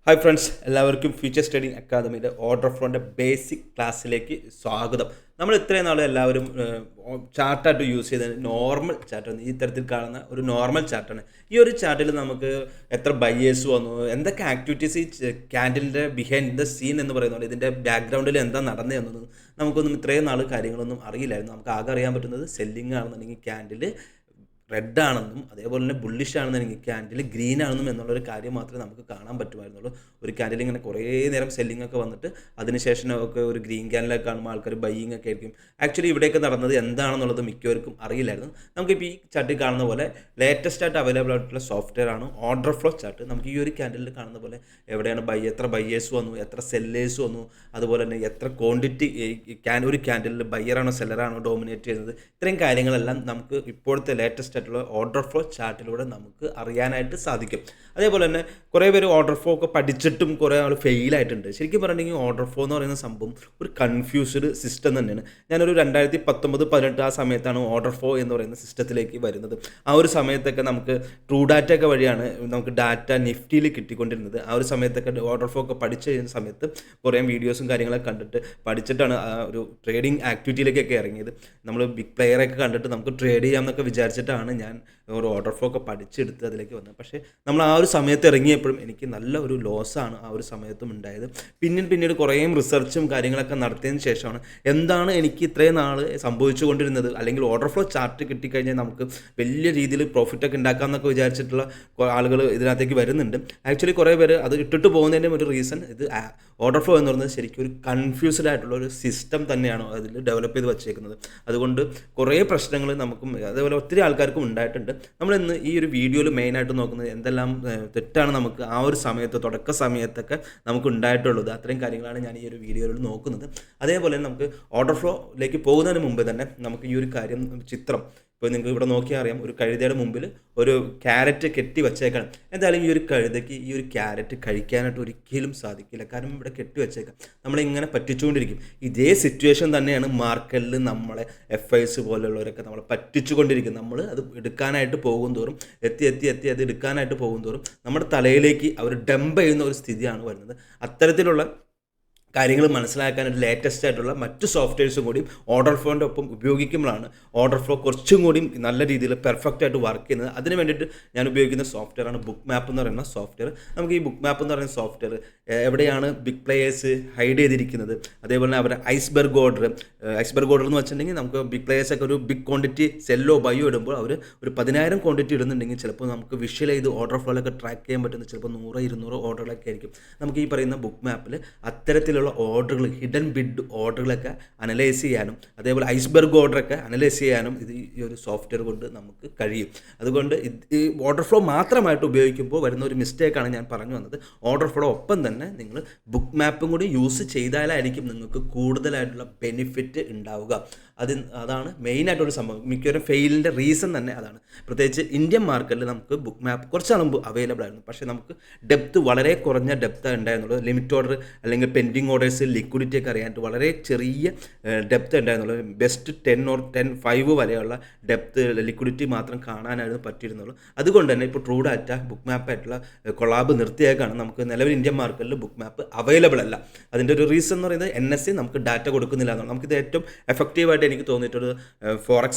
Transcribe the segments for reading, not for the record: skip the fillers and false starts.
Hi friends, എല്ലാവർക്കും future study അക്കാദമിയുടെ order ഫ്ലോൻ്റെ basic ക്ലാസ്സിലേക്ക് സ്വാഗതം. നമ്മൾ ഇത്രയും നാൾ എല്ലാവരും ചാർട്ടായിട്ട് യൂസ് ചെയ്ത നോർമൽ ചാർട്ടാണ്, ഈ തരത്തിൽ കാണുന്ന ഒരു നോർമൽ ചാർട്ടാണ്. ഈ ഒരു ചാർട്ടിൽ നമുക്ക് എത്ര ബയേഴ്സ് വന്നു, എന്തൊക്കെ ആക്ടിവിറ്റീസ് ഈ ക്യാൻഡിലിൻ്റെ ബിഹൈൻഡ് ദ സീൻ എന്ന് പറയുന്ന പോലെ ഇതിൻ്റെ ബാക്ക്ഗ്രൗണ്ടിൽ എന്താ നടന്നതെന്നൊന്നും നമുക്കൊന്നും ഇത്രയും നാൾ കാര്യങ്ങളൊന്നും അറിയില്ലായിരുന്നു. നമുക്ക് ആകെ അറിയാൻ പറ്റുന്നത് സെല്ലിംഗ് ആണെന്നുണ്ടെങ്കിൽ ക്യാൻഡിൽ റെഡ് ആണെന്നും അതേപോലെ തന്നെ ബുള്ളിഷ് ആണെന്നുണ്ടെങ്കിൽ ക്യാൻഡിൽ ഗ്രീൻ ആണെന്നും എന്നുള്ളൊരു കാര്യം മാത്രമേ നമുക്ക് കാണാൻ പറ്റുമായിരുന്നുള്ളൂ. ഒരു ക്യാൻഡിൽ ഇങ്ങനെ കുറേ നേരം സെല്ലിംഗ് ഒക്കെ വന്നിട്ട് അതിനുശേഷം ഒക്കെ ഒരു ഗ്രീൻ ക്യാൻഡിലൊക്കെ കാണുമ്പോൾ ആൾക്കാർ ബൈയിങ് ഒക്കെ ആയിരിക്കും. ആക്ച്വലി ഇവിടെയൊക്കെ നടന്നത് എന്താണെന്നുള്ളത് മിക്കവർക്കും അറിയില്ലായിരുന്നു. നമുക്കിപ്പോൾ ഈ ചാർട്ടിൽ കാണുന്ന പോലെ ലേറ്റസ്റ്റ് ആയിട്ട് അവൈലബിൾ ആയിട്ടുള്ള സോഫ്റ്റ്വെയർ ആണ് ഓർഡർ ഫ്ലോ ചാർട്ട്. നമുക്ക് ഈ ഒരു ക്യാൻഡിലിൽ കാണുന്ന പോലെ എവിടെയാണ് എത്ര ബയ്യേഴ്സ് വന്നു, എത്ര സെല്ലേഴ്സ് വന്നു, അതുപോലെ തന്നെ എത്ര ക്വാണ്ടിറ്റി ഒരു ക്യാൻഡിലിൽ ബയ്യറാണോ സെല്ലറാണോ ഡോമിനേറ്റ് ചെയ്യുന്നത്, ഇത്രയും കാര്യങ്ങളെല്ലാം നമുക്ക് ഇപ്പോഴത്തെ ലേറ്റസ്റ്റ് ആയിട്ടുള്ള ഓർഡർ ഫ്ലോ ചാർട്ടിലൂടെ നമുക്ക് അറിയാനായിട്ട് സാധിക്കും. അതേപോലെ തന്നെ കുറേ പേര് ഓർഡർ ഫ്ലോ ഒക്കെ പഠിച്ചിട്ടും കുറേ ആൾ ഫെയിലായിട്ടുണ്ട്. ശരിക്കും പറഞ്ഞിട്ടുണ്ടെങ്കിൽ ഓർഡർ ഫ്ലോ എന്ന് പറയുന്ന സംഭവം ഒരു കൺഫ്യൂസ്ഡ് സിസ്റ്റം തന്നെയാണ്. ഞാനൊരു 2019-18 ആ സമയത്താണ് ഓർഡർ ഫ്ലോ എന്ന് പറയുന്ന സിസ്റ്റത്തിലേക്ക് വരുന്നത്. ആ ഒരു സമയത്തൊക്കെ നമുക്ക് ട്രൂ ഡാറ്റ ഒക്കെ വഴിയാണ് നമുക്ക് ഡാറ്റ നിഫ്റ്റിയിൽ കിട്ടിക്കൊണ്ടിരുന്നത്. ആ ഒരു സമയത്തൊക്കെ ഓർഡർ ഫ്ലോ ഒക്കെ പഠിച്ചു കഴിയുന്ന സമയത്ത് കുറേ വീഡിയോസും കാര്യങ്ങളൊക്കെ കണ്ടിട്ട് പഠിച്ചിട്ടാണ് ആ ഒരു ട്രേഡിംഗ് ആക്ടിവിറ്റിയിലേക്കൊക്കെ ഇറങ്ങിയത്. നമ്മൾ ബിഗ് പ്ലെയറൊക്കെ കണ്ടിട്ട് നമുക്ക് ട്രേഡ് ചെയ്യാമെന്നൊക്കെ വിചാരിച്ചിട്ടാണ് ഞാൻ ഒരു ഓർഡർ ഫ്ലോ ഒക്കെ പഠിച്ചെടുത്ത് അതിലേക്ക് വന്നത്. പക്ഷേ നമ്മൾ ആ ഒരു സമയത്ത് ഇറങ്ങിയപ്പോഴും എനിക്ക് നല്ല ഒരു ലോസാണ് ആ ഒരു സമയത്തും ഉണ്ടായത്. പിന്നീട് കുറേ റിസർച്ചും കാര്യങ്ങളൊക്കെ നടത്തിയതിന് ശേഷമാണ് എന്താണ് എനിക്ക് ഇത്രയും നാൾ സംഭവിച്ചു കൊണ്ടിരുന്നത്, അല്ലെങ്കിൽ ഓർഡർ ഫ്ലോ ചാർട്ട് കിട്ടിക്കഴിഞ്ഞാൽ നമുക്ക് വലിയ രീതിയിൽ പ്രോഫിറ്റൊക്കെ ഉണ്ടാക്കാമെന്നൊക്കെ വിചാരിച്ചിട്ടുള്ള ആളുകൾ ഇതിനകത്തേക്ക് വരുന്നുണ്ട്. ആക്ച്വലി കുറേ പേര് അത് ഇട്ടിട്ട് പോകുന്നതിൻ്റെ ഒരു റീസൺ ഇത് ഓർഡർ ഫ്ലോ എന്ന് പറയുന്നത് ശരിക്കും ഒരു കൺഫ്യൂസ്ഡ് ആയിട്ടുള്ള ഒരു സിസ്റ്റം തന്നെയാണ് അതിൽ ഡെവലപ്പ് ചെയ്ത് വച്ചേക്കുന്നത്. അതുകൊണ്ട് കുറേ പ്രശ്നങ്ങൾ നമുക്കും അതേപോലെ ഒത്തിരി ആൾക്കാർക്കും ഉണ്ടായിട്ടുണ്ട്. നമ്മളിന്ന് ഈ ഒരു വീഡിയോയിൽ മെയിനായിട്ട് നോക്കുന്നത് എന്തെല്ലാം തെറ്റാണ് നമുക്ക് ആ ഒരു സമയത്ത് തുടക്ക സമയത്തൊക്കെ നമുക്ക് ഉണ്ടായിട്ടുള്ളത്. അത്രയും കാര്യങ്ങളാണ് ഞാൻ ഈ ഒരു വീഡിയോയിൽ നോക്കുന്നത്. അതേപോലെ നമുക്ക് ഓർഡർ ഫ്ലോയിലേക്ക് പോകുന്നതിന് മുമ്പ് തന്നെ നമുക്ക് ഈ ഒരു കാര്യം ചിത്രം ഇപ്പോൾ നിങ്ങൾക്ക് ഇവിടെ നോക്കിയാൽ അറിയാം, ഒരു കഴുതയുടെ മുമ്പിൽ ഒരു ക്യാരറ്റ് കെട്ടി വച്ചേക്കണം. എന്തായാലും ഈ ഒരു കഴുതയ്ക്ക് ഈ ഒരു ക്യാരറ്റ് കഴിക്കാനായിട്ട് ഒരിക്കലും സാധിക്കില്ല, കാരണം ഇവിടെ കെട്ടി വച്ചേക്കാം. നമ്മളിങ്ങനെ പറ്റിച്ചുകൊണ്ടിരിക്കും. ഇതേ സിറ്റുവേഷൻ തന്നെയാണ് മാർക്കറ്റിൽ നമ്മളെ FIs പോലുള്ളവരൊക്കെ നമ്മളെ പറ്റിച്ചുകൊണ്ടിരിക്കും. നമ്മൾ അത് എടുക്കാനായിട്ട് പോകും തോറും എത്തി അത് എടുക്കാനായിട്ട് പോകും തോറും നമ്മുടെ തലയിലേക്ക് അവർ ഡംപ് ചെയ്യുന്ന ഒരു സ്ഥിതിയാണ് വരുന്നത്. അത്തരത്തിലുള്ള കാര്യങ്ങൾ മനസ്സിലാക്കാനായിട്ട് ലേറ്റസ്റ്റ് ആയിട്ടുള്ള മറ്റ് സോഫ്റ്റ്വെയർസും കൂടി ഓർഡർ ഫ്ലോൻ്റെ ഒപ്പം ഉപയോഗിക്കുമ്പോഴാണ് ഓർഡർ ഫ്ലോ കുറച്ചും കൂടി നല്ല രീതിയിൽ പെർഫെക്റ്റ് ആയിട്ട് വർക്ക് ചെയ്യുന്നത്. അതിന് വേണ്ടിയിട്ട് ഞാൻ ഉപയോഗിക്കുന്ന സോഫ്റ്റ്വെയറാണ് ബുക്ക് മാപ്പ് എന്ന് പറയുന്ന സോഫ്റ്റ്വെയർ. നമുക്ക് ഈ ബുക്ക് മാപ്പ് എന്ന് പറയുന്ന സോഫ്റ്റ്വെയർ എവിടെയാണ് ബിഗ് പ്ലേയേഴ്സ് ഹൈഡ് ചെയ്തിരിക്കുന്നത്, അതേപോലെ തന്നെ അവരുടെ ഐസ്ബർഗ് ഓർഡർ എന്ന് വെച്ചിട്ടുണ്ടെങ്കിൽ നമുക്ക് ബിഗ് പ്ലേയേഴ്സൊക്കെ ഒരു ബിഗ് ക്വാണ്ടിറ്റി സെല്ലോ ബയോ ഇടുമ്പോൾ അവർ ഒരു 10,000 ക്വാണ്ടിറ്റി ഇടുന്നുണ്ടെങ്കിൽ ചിലപ്പോൾ നമുക്ക് വിഷ്വൽ ചെയ്ത് ഓർഡർ ഫ്ലോയിലൊക്കെ ട്രാക്ക് ചെയ്യാൻ പറ്റുന്ന ചിലപ്പോൾ 100-200 ഓർഡറുകളൊക്കെ ആയിരിക്കും. നമുക്ക് ഈ പറയുന്ന ബുക്ക് മാപ്പിൽ അത്തരത്തിലുള്ള ഓർഡറുകൾ, ഹിഡൻ ബിഡ് ഓർഡറുകളൊക്കെ അനലൈസ് ചെയ്യാനും അതേപോലെ ഐസ്ബർഗ് ഓർഡറൊക്കെ അനലൈസ് ചെയ്യാനും ഈ ഒരു സോഫ്റ്റ്വെയർ കൊണ്ട് നമുക്ക് കഴിയും. അതുകൊണ്ട് ഈ ഓർഡർ ഫ്ലോ മാത്രമായിട്ട് ഉപയോഗിക്കുമ്പോൾ വരുന്ന ഒരു മിസ്റ്റേക്കാണ് ഞാൻ പറഞ്ഞു വന്നത്. ഓർഡർ ഫ്ലോ ഒപ്പം തന്നെ നിങ്ങൾ ബുക്ക് മാപ്പും കൂടി യൂസ് ചെയ്താലായിരിക്കും നിങ്ങൾക്ക് കൂടുതലായിട്ടുള്ള ബെനിഫിറ്റ് ഉണ്ടാവുക. അതാണ് മെയിനായിട്ടൊരു സംഭവം. മിക്കവരും ഫെയിലിൻ്റെ റീസൺ തന്നെ അതാണ്. പ്രത്യേകിച്ച് ഇന്ത്യൻ മാർക്കറ്റിൽ നമുക്ക് ബുക്ക് മാപ്പ് കുറച്ച് മുമ്പ് അവൈലബിൾ ആയിരുന്നു, പക്ഷേ നമുക്ക് ഡെപ്ത് വളരെ കുറഞ്ഞ ഡെപ്ത് ഉണ്ടായിരുന്നുള്ളൂ. ലിമിറ്റ് ഓർഡർ അല്ലെങ്കിൽ പെൻഡിങ് ഓർഡേഴ്സ്, ലിക്വിഡിറ്റി ഒക്കെ അറിയാനായിട്ട് വളരെ ചെറിയ ഡെപ്ത് ഉണ്ടായിരുന്നുള്ളൂ. ബെസ്റ്റ് 10 വരെയുള്ള ഡെപ്ത് ലിക്വിഡിറ്റി മാത്രം കാണാനായിരുന്നു പറ്റിയിരുന്നുള്ളൂ. അതുകൊണ്ട് തന്നെ ഇപ്പോൾ ട്രൂ ഡാറ്റ ബുക്ക് മാപ്പായിട്ടുള്ള കൊളാബ് നിർത്തിയേക്കാണ്. നമുക്ക് നിലവിൽ ഇന്ത്യൻ മാർക്കറ്റിൽ ബുക്ക് മാപ്പ് അവൈലബിൾ അല്ല. അതിൻ്റെ ഒരു റീസൺ എന്ന് പറയുന്നത് NSE നമുക്ക് ഡാറ്റ കൊടുക്കുന്നില്ല എന്നാണ്. നമുക്കിത് ഏറ്റവും എഫക്റ്റീവായിട്ട് എനിക്ക് തോന്നിയിട്ടൊരു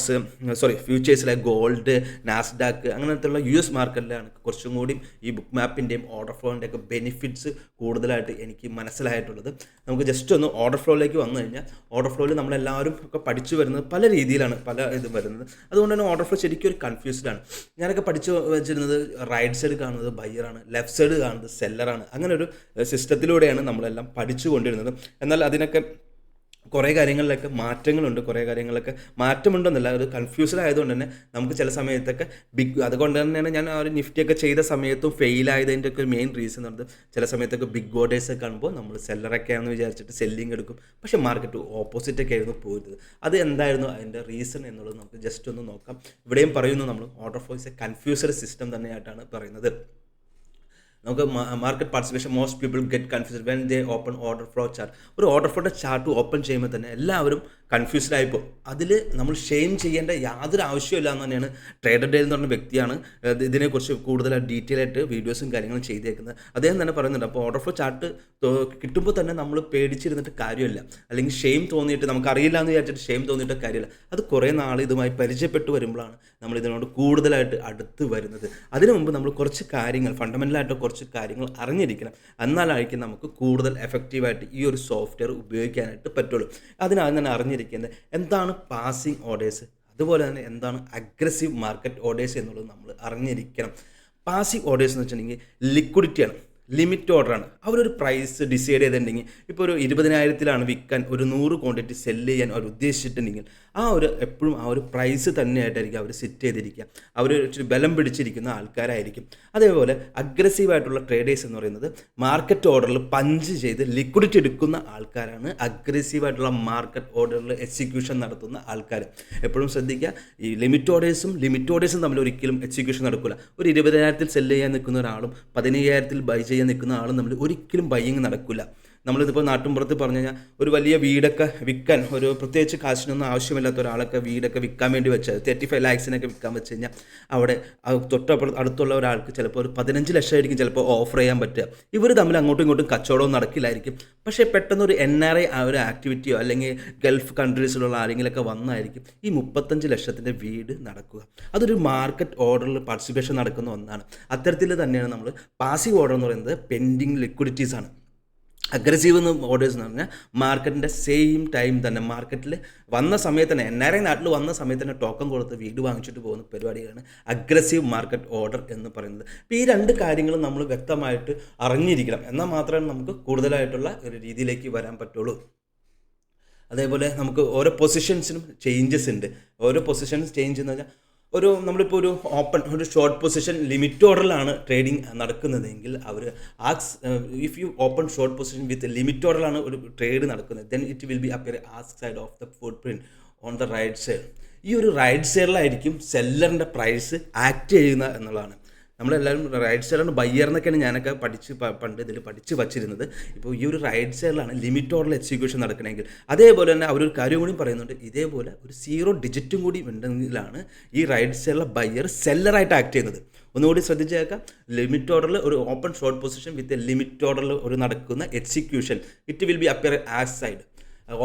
ഫ്യൂച്ചേഴ്സിലെ ഗോൾഡ്, നാസ്ഡാക്ക് അങ്ങനത്തെയുള്ള US മാർക്കറ്റിലാണ് കുറച്ചും കൂടി ഈ ബുക്ക് മാപ്പിൻ്റെയും ഓർഡർ ഫ്ലോൻ്റെ ഒക്കെ ബെനിഫിറ്റ്സ് കൂടുതലായിട്ട് എനിക്ക് മനസ്സിലായിട്ടുള്ളത്. നമുക്ക് ജസ്റ്റ് ഒന്ന് ഓർഡർ ഫ്ലോയിലേക്ക് വന്നു കഴിഞ്ഞാൽ ഓർഡർ ഫ്ലോയിൽ നമ്മളെല്ലാവരും ഒക്കെ പഠിച്ചു വരുന്നത് പല രീതിയിലാണ്, പല ഇതും വരുന്നത്. അതുകൊണ്ട് തന്നെ ഓർഡർ ഫ്ലോ ശരിക്കും ഒരു കൺഫ്യൂസ്ഡ് ആണ്. ഞാനൊക്കെ പഠിച്ചു വെച്ചിരുന്നത് റൈറ്റ് സൈഡ് കാണുന്നത് ബയ്യറാണ്, ലെഫ്റ്റ് സൈഡ് കാണുന്നത് സെല്ലറാണ്. അങ്ങനെ ഒരു സിസ്റ്റത്തിലൂടെയാണ് നമ്മളെല്ലാം പഠിച്ചു കൊണ്ടിരുന്നത്. എന്നാൽ അതിനൊക്കെ കുറേ കാര്യങ്ങളിലൊക്കെ മാറ്റങ്ങളുണ്ട്, കുറേ കാര്യങ്ങളൊക്കെ മാറ്റമുണ്ടെന്നല്ല, ഒരു കൺഫ്യൂസ്ഡ് ആയതുകൊണ്ട് തന്നെ നമുക്ക് ചില സമയത്തൊക്കെ അതുകൊണ്ട് തന്നെയാണ് ഞാൻ ആ ഒരു നിഫ്റ്റിയൊക്കെ ചെയ്ത സമയത്തും ഫെയിലായതിൻ്റെ ഒക്കെ മെയിൻ റീസൺ എന്ന് പറയുന്നത് ചില സമയത്തൊക്കെ ബിഗ് ഓർഡേഴ്സ് കാണുമ്പോൾ നമ്മൾ സെല്ലറൊക്കെ ആണെന്ന് വിചാരിച്ചിട്ട് സെല്ലിങ് എടുക്കും, പക്ഷേ മാർക്കറ്റ് ഓപ്പോസിറ്റൊക്കെ ആയിരുന്നു പോയിരുന്നത്. അത് എന്തായിരുന്നു അതിൻ്റെ റീസൺ എന്നുള്ളത് നമുക്ക് ജസ്റ്റ് ഒന്ന് നോക്കാം. ഇവിടെയും പറയുന്നു, നമ്മൾ order flow is a confused system തന്നെയായിട്ടാണ് പറയുന്നത്. നമുക്ക് market participation most people get confused when they open order flow chart. ഒരു ഓർഡർ ഫ്ലോയുടെ ചാർട്ട് ഓപ്പൺ ചെയ്യുമ്പോൾ തന്നെ എല്ലാവരും കൺഫ്യൂസ്ഡ് ആയിപ്പോൾ അതിൽ നമ്മൾ ഷെയിം ചെയ്യേണ്ട യാതൊരു ആവശ്യമില്ല എന്ന് തന്നെയാണ് ട്രേഡർ ഡേൽ എന്ന് പറഞ്ഞ വ്യക്തിയാണ് ഇതിനെക്കുറിച്ച് കൂടുതൽ ഡീറ്റെയിൽ ആയിട്ട് വീഡിയോസും കാര്യങ്ങളും ചെയ്തേക്കുന്നത്. അദ്ദേഹം തന്നെ പറയുന്നുണ്ട്. അപ്പോൾ ഓർഡർ ഫ്ലോ ചാർട്ട് കിട്ടുമ്പോൾ തന്നെ നമ്മൾ പേടിച്ചിരുന്നിട്ട് കാര്യമില്ല, അല്ലെങ്കിൽ ഷെയിം തോന്നിയിട്ട് നമുക്കറിയില്ല എന്ന് വിചാരിച്ചിട്ട് ഷെയിം തോന്നിയിട്ട് കാര്യമില്ല. അത് കുറേ നാൾ ഇതുമായി പരിചയപ്പെട്ട് വരുമ്പോഴാണ് നമ്മൾ ഇതിനോട് കൂടുതലായിട്ട് അടുത്ത് വരുന്നത്. അതിനു മുമ്പ് നമ്മൾ കുറച്ച് കാര്യങ്ങൾ ഫണ്ടമെൻ്റലായിട്ട് കുറച്ച് കാര്യങ്ങൾ അറിഞ്ഞിരിക്കണം. എന്നാലായിരിക്കും നമുക്ക് കൂടുതൽ എഫക്റ്റീവായിട്ട് ഈ ഒരു സോഫ്റ്റ്വെയർ ഉപയോഗിക്കാനായിട്ട് പറ്റുള്ളൂ. അതിനാദ്യം തന്നെ അറിഞ്ഞിരിക്കുന്നത് എന്താണ് പാസിംഗ് ഓർഡേഴ്സ്, അതുപോലെ തന്നെ എന്താണ് അഗ്രസീവ് മാർക്കറ്റ് ഓർഡേഴ്സ് എന്നുള്ളത് നമ്മൾ അറിഞ്ഞിരിക്കണം. പാസിംഗ് ഓർഡേഴ്സ് എന്ന് വെച്ചിട്ടുണ്ടെങ്കിൽ ലിക്വിഡിറ്റിയാണ്, ലിമിറ്റ് ഓർഡറാണ്. അവരൊരു പ്രൈസ് ഡിസൈഡ് ചെയ്തിട്ടുണ്ടെങ്കിൽ ഇപ്പോൾ ഒരു 20,000 വിൽക്കാൻ ഒരു 100 ക്വാണ്ടിറ്റി സെല്ല് ചെയ്യാൻ അവർ ഉദ്ദേശിച്ചിട്ടുണ്ടെങ്കിൽ എപ്പോഴും ആ ഒരു പ്രൈസ് തന്നെയായിട്ടായിരിക്കും അവർ സെറ്റ് ചെയ്തിരിക്കുക. അവർ ഇച്ചിരി ബലം പിടിച്ചിരിക്കുന്ന ആൾക്കാരായിരിക്കും. അതേപോലെ അഗ്രസീവായിട്ടുള്ള ട്രേഡേഴ്സ് എന്ന് പറയുന്നത് മാർക്കറ്റ് ഓർഡറിൽ പഞ്ച് ചെയ്ത് ലിക്വിഡിറ്റി എടുക്കുന്ന ആൾക്കാരാണ് അഗ്രസീവായിട്ടുള്ള മാർക്കറ്റ് ഓർഡറിൽ എക്സിക്യൂഷൻ നടത്തുന്ന ആൾക്കാർ. എപ്പോഴും ശ്രദ്ധിക്കുക, ഈ ലിമിറ്റ് ഓർഡേഴ്സും തമ്മിൽ ഒരിക്കലും എക്സിക്യൂഷൻ നടക്കില്ല. ഒരു 20,000 സെല്ല് ചെയ്യാൻ നിൽക്കുന്ന ഒരാളും 15,000 ബൈ ചെയ്യാൻ നിൽക്കുന്ന ആളും തമ്മിൽ ഒരിക്കലും ബൈയിങ് നടക്കില്ല. നമ്മളിതിപ്പോൾ നാട്ടിൻപുറത്ത് പറഞ്ഞു കഴിഞ്ഞാൽ ഒരു വലിയ വീടൊക്കെ വിൽക്കാൻ, ഒരു പ്രത്യേകിച്ച് കാശിനൊന്നും ആവശ്യമില്ലാത്ത ഒരാളൊക്കെ വീടൊക്കെ വിൽക്കാൻ വേണ്ടി വെച്ചത് 35 lakhsനൊക്കെ വിൽക്കാൻ വെച്ച് കഴിഞ്ഞാൽ അവിടെ അടുത്തുള്ള ഒരാൾക്ക് ചിലപ്പോൾ ഒരു 15 ലക്ഷമായിരിക്കും ചിലപ്പോൾ ഓഫർ ചെയ്യാൻ പറ്റുക. ഇവർ തമ്മിൽ അങ്ങോട്ടും ഇങ്ങോട്ടും കച്ചവടവും നടക്കില്ലായിരിക്കും. പക്ഷേ പെട്ടെന്ന് ഒരു NRI ആ ഒരു ആക്ടിവിറ്റിയോ അല്ലെങ്കിൽ ഗൾഫ് കൺട്രീസിലുള്ള ആരെങ്കിലുമൊക്കെ വന്നായിരിക്കും ഈ 35 ലക്ഷത്തിൻ്റെ വീട് നടക്കുക. അതൊരു മാർക്കറ്റ് ഓർഡറിൽ പാർട്ടിസിപ്പേഷൻ നടക്കുന്ന ഒന്നാണ്. അത്തരത്തിൽ തന്നെയാണ് നമ്മൾ പാസീവ് ഓർഡർ എന്ന് പറയുന്നത് പെൻഡിങ് ലിക്വിഡിറ്റീസ് ആണ്. അഗ്രസീവ് ഓർഡേഴ്സ് എന്ന് പറഞ്ഞാൽ മാർക്കറ്റിൻ്റെ സെയിം ടൈം തന്നെ മാർക്കറ്റിൽ വന്ന സമയത്ത് തന്നെ NRI നാട്ടിൽ വന്ന സമയത്ത് തന്നെ ടോക്കൺ കൊടുത്ത് വീട് വാങ്ങിച്ചിട്ട് പോകുന്ന പരിപാടിയാണ് അഗ്രസീവ് മാർക്കറ്റ് ഓർഡർ എന്ന് പറയുന്നത്. അപ്പോൾ ഈ രണ്ട് കാര്യങ്ങളും നമ്മൾ വ്യക്തമായിട്ട് അറിഞ്ഞിരിക്കണം. എന്നാൽ മാത്രമേ നമുക്ക് കൂടുതലായിട്ടുള്ള ഒരു രീതിയിലേക്ക് വരാൻ പറ്റുള്ളൂ. അതേപോലെ നമുക്ക് ഓരോ പൊസിഷൻസിനും ചേഞ്ചസ് ഉണ്ട്. ഓരോ പൊസിഷൻസ് ചേഞ്ച് എന്ന് പറഞ്ഞാൽ നമ്മളിപ്പോൾ ഒരു ഷോർട്ട് പൊസിഷൻ ലിമിറ്റ് ഓർഡറിലാണ് ട്രേഡിങ് നടക്കുന്നതെങ്കിൽ if you open short position with limit ഓർഡറിലാണ് ഒരു ട്രേഡ് നടക്കുന്നത്, then it will be appear ask side of the foot print on the right side. ഈ ഒരു റൈറ്റ് സൈഡിലായിരിക്കും സെല്ലറിൻ്റെ പ്രൈസ് ആക്ട് ചെയ്യുന്നത് എന്നുള്ളതാണ്. നമ്മളെല്ലാവരും റൈറ്റ് സൈഡാണ് ബയ്യർ എന്നൊക്കെയാണ് ഞാനൊക്കെ പണ്ട് ഇതിൽ പഠിച്ച് വച്ചിരുന്നത്. ഇപ്പോൾ ഈ ഒരു റൈറ്റ് സൈഡിലാണ് ലിമിറ്റ് ഓർഡറിൽ എക്സിക്യൂഷൻ നടക്കണമെങ്കിൽ. അതേപോലെ തന്നെ അവരൊരു കാര്യം കൂടി പറയുന്നുണ്ട്, ഇതേപോലെ ഒരു 0 ഡിജിറ്റും കൂടി ഉണ്ടെങ്കിലാണ് ഈ റൈറ്റ് സൈഡിലെ ബയ്യർ സെല്ലറായിട്ട് ആക്ട് ചെയ്യുന്നത്. ഒന്നുകൂടി ശ്രദ്ധിച്ചേക്കാം, ലിമിറ്റ് ഓർഡറിൽ ഒരു open short position with limit ഓർഡറിൽ ഒരു നടക്കുന്ന execution, it will be appear as side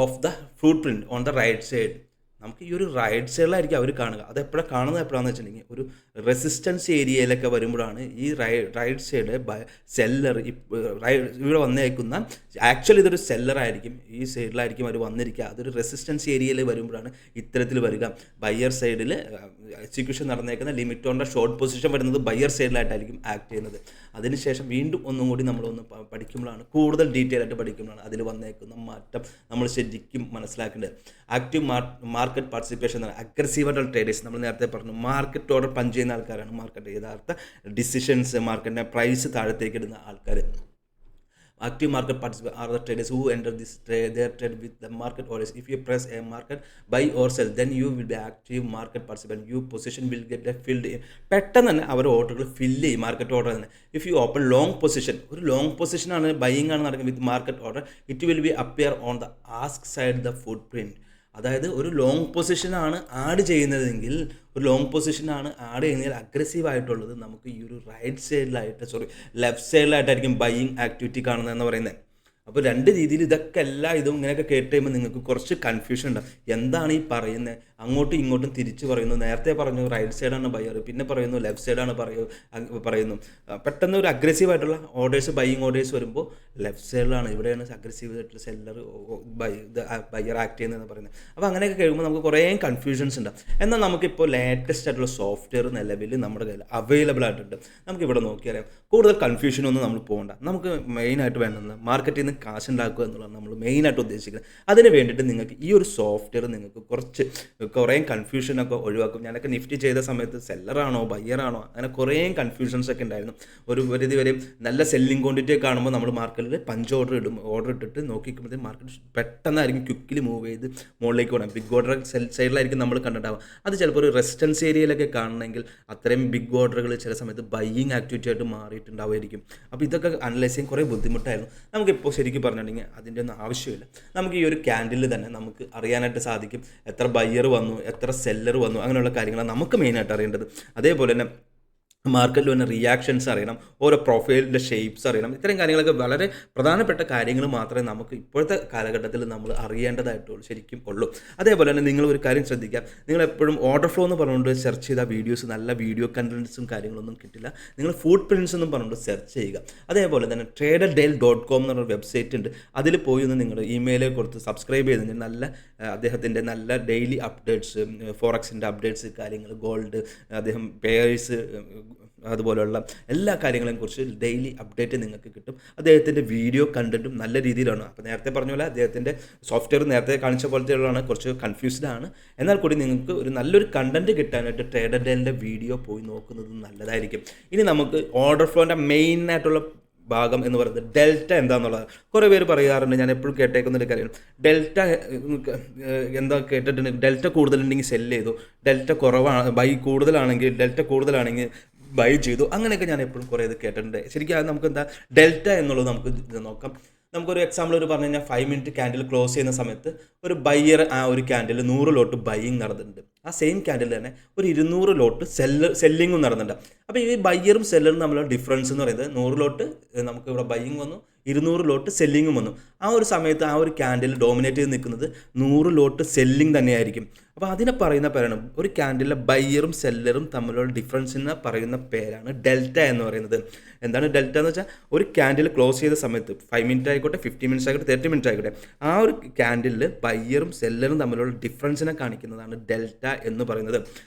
of the foot print on the right side. നമുക്ക് ഈ ഒരു റൈറ്റ് സൈഡിലായിരിക്കും അവർ കാണുക. അത് എപ്പോഴാണ് കാണുന്നത് എപ്പോഴാണെന്ന് വെച്ചിട്ടുണ്ടെങ്കിൽ ഒരു റെസിസ്റ്റൻസ് ഏരിയയിലൊക്കെ വരുമ്പോഴാണ് ഈ റൈറ്റ് സൈഡ് സെല്ലർ ഇവിടെ വന്നേക്കുന്ന ആക്ച്വലി ഇതൊരു സെല്ലറായിരിക്കും, ഈ സൈഡിലായിരിക്കും അവർ വന്നിരിക്കുക. അതൊരു റെസിസ്റ്റൻസ് ഏരിയയിൽ വരുമ്പോഴാണ് ഇത്തരത്തിൽ വരിക. ബയ്യർ സൈഡിൽ എക്സിക്യൂഷൻ നടന്നേക്കുന്ന ലിമിറ്റ് ഓൺ ഷോർട്ട് പൊസിഷൻ വരുന്നത് ബയ്യർ സൈഡിലായിട്ടായിരിക്കും ആക്ട് ചെയ്യുന്നത്. അതിനുശേഷം വീണ്ടും ഒന്നും കൂടി നമ്മളൊന്ന് പഠിക്കുമ്പോഴാണ്, കൂടുതൽ ഡീറ്റെയിൽ ആയിട്ട് പഠിക്കുമ്പോഴാണ് അതിൽ വന്നേക്കുന്ന മാറ്റം നമ്മൾ ശരിക്കും മനസ്സിലാക്കേണ്ടത്. ആക്റ്റീവ് മാർക്കറ്റ് പാർട്ടിസിപ്പേഷൻ എന്ന് പറഞ്ഞാൽ അഗ്രസീവായിട്ടുള്ള ട്രേഡേഴ്സ്, നമ്മൾ നേരത്തെ പറഞ്ഞു മാർക്കറ്റ് ഓർഡർ പഞ്ച് ചെയ്യുന്ന ആൾക്കാരാണ് മാർക്കറ്റ് യഥാർത്ഥ ഡിസിഷൻസ്, മാർക്കറ്റിൻ്റെ പ്രൈസ് താഴത്തേക്ക് ഇടുന്ന ആൾക്കാർ. Active market participants are the traders who enter their trade with the market orders. If you press a market buy or sell, then you will be active market participant. Your position will get filled in. പെട്ടെന്ന് തന്നെ അവർ ഓർഡറുകൾ fill ചെയ്യും market order തന്നെ. If you open long position, ഒരു long പൊസിഷനാണ് buying ആണ് നടക്കുന്നത് with market order, it will be appear on the ask side the foot print. അതായത് ഒരു ലോങ് പൊസിഷനാണ് ആഡ് ചെയ്യുന്നതെങ്കിൽ, അഗ്രസീവായിട്ടുള്ളത് നമുക്ക് ഈ ഒരു ലെഫ്റ്റ് സൈഡിലായിട്ടായിരിക്കും ബൈയിങ് ആക്ടിവിറ്റി കാണുന്നതെന്ന് പറയുന്നത്. അപ്പോൾ രണ്ട് രീതിയിൽ ഇതും ഇങ്ങനെയൊക്കെ കേട്ട് കഴിയുമ്പോൾ നിങ്ങൾക്ക് കുറച്ച് കൺഫ്യൂഷൻ ഉണ്ടാകും. എന്താണ് ഈ പറയുന്നത്, അങ്ങോട്ടും ഇങ്ങോട്ടും തിരിച്ച് പറയുന്നു. നേരത്തെ പറഞ്ഞു റൈറ്റ് സൈഡാണ് ബയ്യർ, പിന്നെ പറയുന്നു ലെഫ്റ്റ് സൈഡാണ് പറയുന്നു. പെട്ടെന്ന് ഒരു അഗ്രസീവായിട്ടുള്ള ഓർഡേഴ്സ്, ബൈയിങ് ഓർഡേഴ്സ് വരുമ്പോൾ ലെഫ്റ്റ് സൈഡിലാണ്, ഇവിടെയാണ് അഗ്രസീവ് ആയിട്ടുള്ള സെല്ലർ ബയ്യർ ആക്ട് ചെയ്യുന്നതെന്ന് പറയുന്നത്. അപ്പോൾ അങ്ങനെയൊക്കെ കഴിയുമ്പോൾ നമുക്ക് കുറേ കൺഫ്യൂഷൻസ് ഉണ്ടാകും. എന്നാൽ നമുക്കിപ്പോൾ ലേറ്റസ്റ്റ് ആയിട്ടുള്ള സോഫ്റ്റ്വെയർ നിലവിൽ നമ്മുടെ കയ്യിൽ അവൈലബിൾ ആയിട്ടുണ്ട്. നമുക്കിവിടെ നോക്കിയാൽ കൂടുതൽ കൺഫ്യൂഷനൊന്നും നമ്മൾ പോകണ്ട. നമുക്ക് മെയിനായിട്ട് വേണ്ടത് മാർക്കറ്റിൽ നിന്ന് കാശുണ്ടാക്കുക എന്നുള്ളതാണ് നമ്മൾ മെയിനായിട്ട് ഉദ്ദേശിക്കുന്നത്. അതിന് വേണ്ടിയിട്ട് നിങ്ങൾക്ക് ഈ ഒരു സോഫ്റ്റ്വെയർ നിങ്ങൾക്ക് കുറച്ച് കുറേ കൺഫ്യൂഷനൊക്കെ ഒഴിവാക്കും. ഞാനൊക്കെ നിഫ്റ്റി ചെയ്ത സമയത്ത് സെല്ലറാണോ ബയ്യറാണോ അങ്ങനെ കുറേ കൺഫ്യൂഷൻസ് ഒക്കെ ഉണ്ടായിരുന്നു. ഒരു പരിധി വരെ നല്ല സെല്ലിംഗ് ക്വാണ്ടിറ്റി ഒക്കെ കാണുമ്പോൾ നമ്മൾ മാർക്കറ്റിൽ പഞ്ച് ഓർഡർ ഇട്ടിട്ട് നോക്കിക്കുമ്പോഴത്തേക്കും മാർക്കറ്റ് പെട്ടെന്നായിരിക്കും ക്വിക്കിലി മൂവ് ചെയ്ത് മുകളിലേക്ക് പോകണം. ബിഗ് ഓർഡർ സൈഡിലായിരിക്കും നമ്മൾ കണ്ടിട്ടുണ്ടാവുക. അത് ചിലപ്പോൾ ഒരു റെസിസ്റ്റൻസ് ഏരിയയിലൊക്കെ കാണണമെങ്കിൽ അത്രയും ബിഗ് ഓർഡറുകൾ ചില സമയത്ത് ബയ്യിങ് ആക്ടിവിറ്റി ആയിട്ട് മാറിയിട്ടുണ്ടാവുമായിരിക്കും. അപ്പോൾ ഇതൊക്കെ അനലൈസ് ചെയ്യാൻ കുറേ ബുദ്ധിമുട്ടായിരുന്നു. നമുക്കിപ്പോൾ ശരിക്കും പറഞ്ഞിട്ടുണ്ടെങ്കിൽ അതിൻ്റെ ഒന്നും ആവശ്യമില്ല. നമുക്ക് ഈ ഒരു ക്യാൻഡിൽ തന്നെ നമുക്ക് അറിയാനായിട്ട് സാധിക്കും എത്ര ബയ്യർ വന്നു, എത്ര സെല്ലർ വന്നു, അങ്ങനെയുള്ള കാര്യങ്ങളാണ് നമുക്ക് മെയിനായിട്ട് അറിയേണ്ടത്. അതേപോലെ തന്നെ മാർക്കറ്റിൽ വന്ന റിയാക്ഷൻസ് അറിയണം, ഓരോ പ്രൊഫൈലിൻ്റെ ഷേപ്സ് അറിയണം. ഇത്തരം കാര്യങ്ങളൊക്കെ വളരെ പ്രധാനപ്പെട്ട കാര്യങ്ങൾ മാത്രമേ നമുക്ക് ഇപ്പോഴത്തെ കാലഘട്ടത്തിൽ നമ്മൾ അറിയേണ്ടതായിട്ടുള്ളൂ ശരിക്കും ഉള്ളൂ. അതേപോലെ തന്നെ നിങ്ങൾ ഒരു കാര്യം ശ്രദ്ധിക്കുക, നിങ്ങൾ എപ്പോഴും ഓർഡർ ഫ്ലോ എന്ന് പറഞ്ഞുകൊണ്ട് സെർച്ച് ചെയ്ത വീഡിയോസ് നല്ല വീഡിയോ കണ്ടൻസും കാര്യങ്ങളൊന്നും കിട്ടില്ല. നിങ്ങൾ ഫുഡ് പ്രിൻറ്റ്സ് എന്നും പറഞ്ഞുകൊണ്ട് സെർച്ച് ചെയ്യുക. അതേപോലെ തന്നെ traderdale.com എന്ന് പറഞ്ഞ വെബ്സൈറ്റ് ഉണ്ട്. അതിൽ പോയി ഒന്ന് നിങ്ങൾ ഇമെയിലിൽ കൊടുത്ത് സബ്സ്ക്രൈബ് ചെയ്ത് നല്ല അദ്ദേഹത്തിൻ്റെ നല്ല ഡെയിലി അപ്ഡേറ്റ്സ്, ഫോറക്സിൻ്റെ അപ്ഡേറ്റ്സ്, കാര്യങ്ങൾ, ഗോൾഡ്, അദ്ദേഹം പേഴ്സ്, അതുപോലെയുള്ള എല്ലാ കാര്യങ്ങളെയും കുറിച്ച് ഡെയിലി അപ്ഡേറ്റ് നിങ്ങൾക്ക് കിട്ടും. അദ്ദേഹത്തിൻ്റെ വീഡിയോ കണ്ടൻറ്റും നല്ല രീതിയിലാണ്. അപ്പോൾ നേരത്തെ പറഞ്ഞ പോലെ അദ്ദേഹത്തിൻ്റെ സോഫ്റ്റ്വെയർ നേരത്തെ കാണിച്ച പോലത്തെയുള്ളതാണ്, കുറച്ച് കൺഫ്യൂസ്ഡ് ആണ്. എന്നാൽ കൂടി നിങ്ങൾക്ക് ഒരു നല്ലൊരു കണ്ടൻറ്റ് കിട്ടാനായിട്ട് ട്രേഡർഡേലിൻ്റെ വീഡിയോ പോയി നോക്കുന്നത് നല്ലതായിരിക്കും. ഇനി നമുക്ക് ഓർഡർ ഫ്ലോൻ്റെ മെയിനായിട്ടുള്ള ഭാഗം എന്ന് പറയുന്നത് ഡെൽറ്റ എന്താണെന്നുള്ളത് കുറേ പേര് പറയാറുണ്ട്. ഞാൻ എപ്പോഴും കേട്ടേക്കുന്നൊരു കാര്യമാണ് ഡെൽറ്റ. എന്താ കേട്ടിട്ടുണ്ട്, ഡെൽറ്റ കൂടുതലുണ്ടെങ്കിൽ സെല്ല് ചെയ്തു, ഡെൽറ്റ കുറവാണ് ബൈ കൂടുതലാണെങ്കിൽ ബൈ ചെയ്തു, അങ്ങനെയൊക്കെ ഞാൻ എപ്പോഴും കുറേ ഇത് കേട്ടിട്ടുണ്ട്. ശരിക്കും അത് നമുക്ക് എന്താ ഡെൽറ്റ എന്നുള്ളത് നമുക്ക് നോക്കാം. നമുക്കൊരു എക്സാമ്പിൾ ഒരു പറഞ്ഞു കഴിഞ്ഞാൽ 5 മിനിറ്റ് ക്യാൻഡിൽ ക്ലോസ് ചെയ്യുന്ന സമയത്ത് ഒരു ബയ്യർ ആ ഒരു ക്യാൻഡിൽ 100 ലോട്ട് ബയ്യിങ് നടന്നിട്ടുണ്ട്. ആ സെയിം ക്യാൻഡിൽ തന്നെ ഒരു 200 ലോട്ട് സെല്ലിങ്ങും നടന്നിട്ടുണ്ട്. അപ്പോൾ ഈ ബയ്യറും സെല്ലറും തമ്മിലുള്ള ഡിഫറൻസ് എന്ന് പറയുന്നത് 100 ലോട്ട് നമുക്ക് ഇവിടെ ബയ്യിങ് വന്നു, 200 ലോട്ട് സെല്ലിങ്ങും വന്നു. ആ ഒരു സമയത്ത് ആ ഒരു ക്യാൻഡിൽ ഡോമിനേറ്റ് ചെയ്ത് നിൽക്കുന്നത് 100 ലോട്ട് സെല്ലിങ് തന്നെയായിരിക്കും. അപ്പോൾ അതിനെ പറയുന്ന പേരാണ്, ഒരു ക്യാൻഡിലെ ബയ്യറും സെല്ലറും തമ്മിലുള്ള ഡിഫറൻസിനെ പറയുന്ന പേരാണ് ഡെൽറ്റ എന്ന് പറയുന്നത്. എന്താണ് ഡെൽറ്റ എന്ന് വെച്ചാൽ ഒരു ക്യാൻഡിൽ ക്ലോസ് ചെയ്ത സമയത്ത് 5 മിനിറ്റ് ആയിക്കോട്ടെ, 15 മിനിറ്റ്സ് ആയിക്കോട്ടെ, 30 മിനിറ്റ്സ് ആയിക്കോട്ടെ, ആ ഒരു ക്യാൻഡിലിൽ ബയ്യറും സെല്ലറും തമ്മിലുള്ള ഡിഫറൻസിനെ കാണിക്കുന്നതാണ് ഡെൽറ്റ എന്ന് പറയുന്നത്.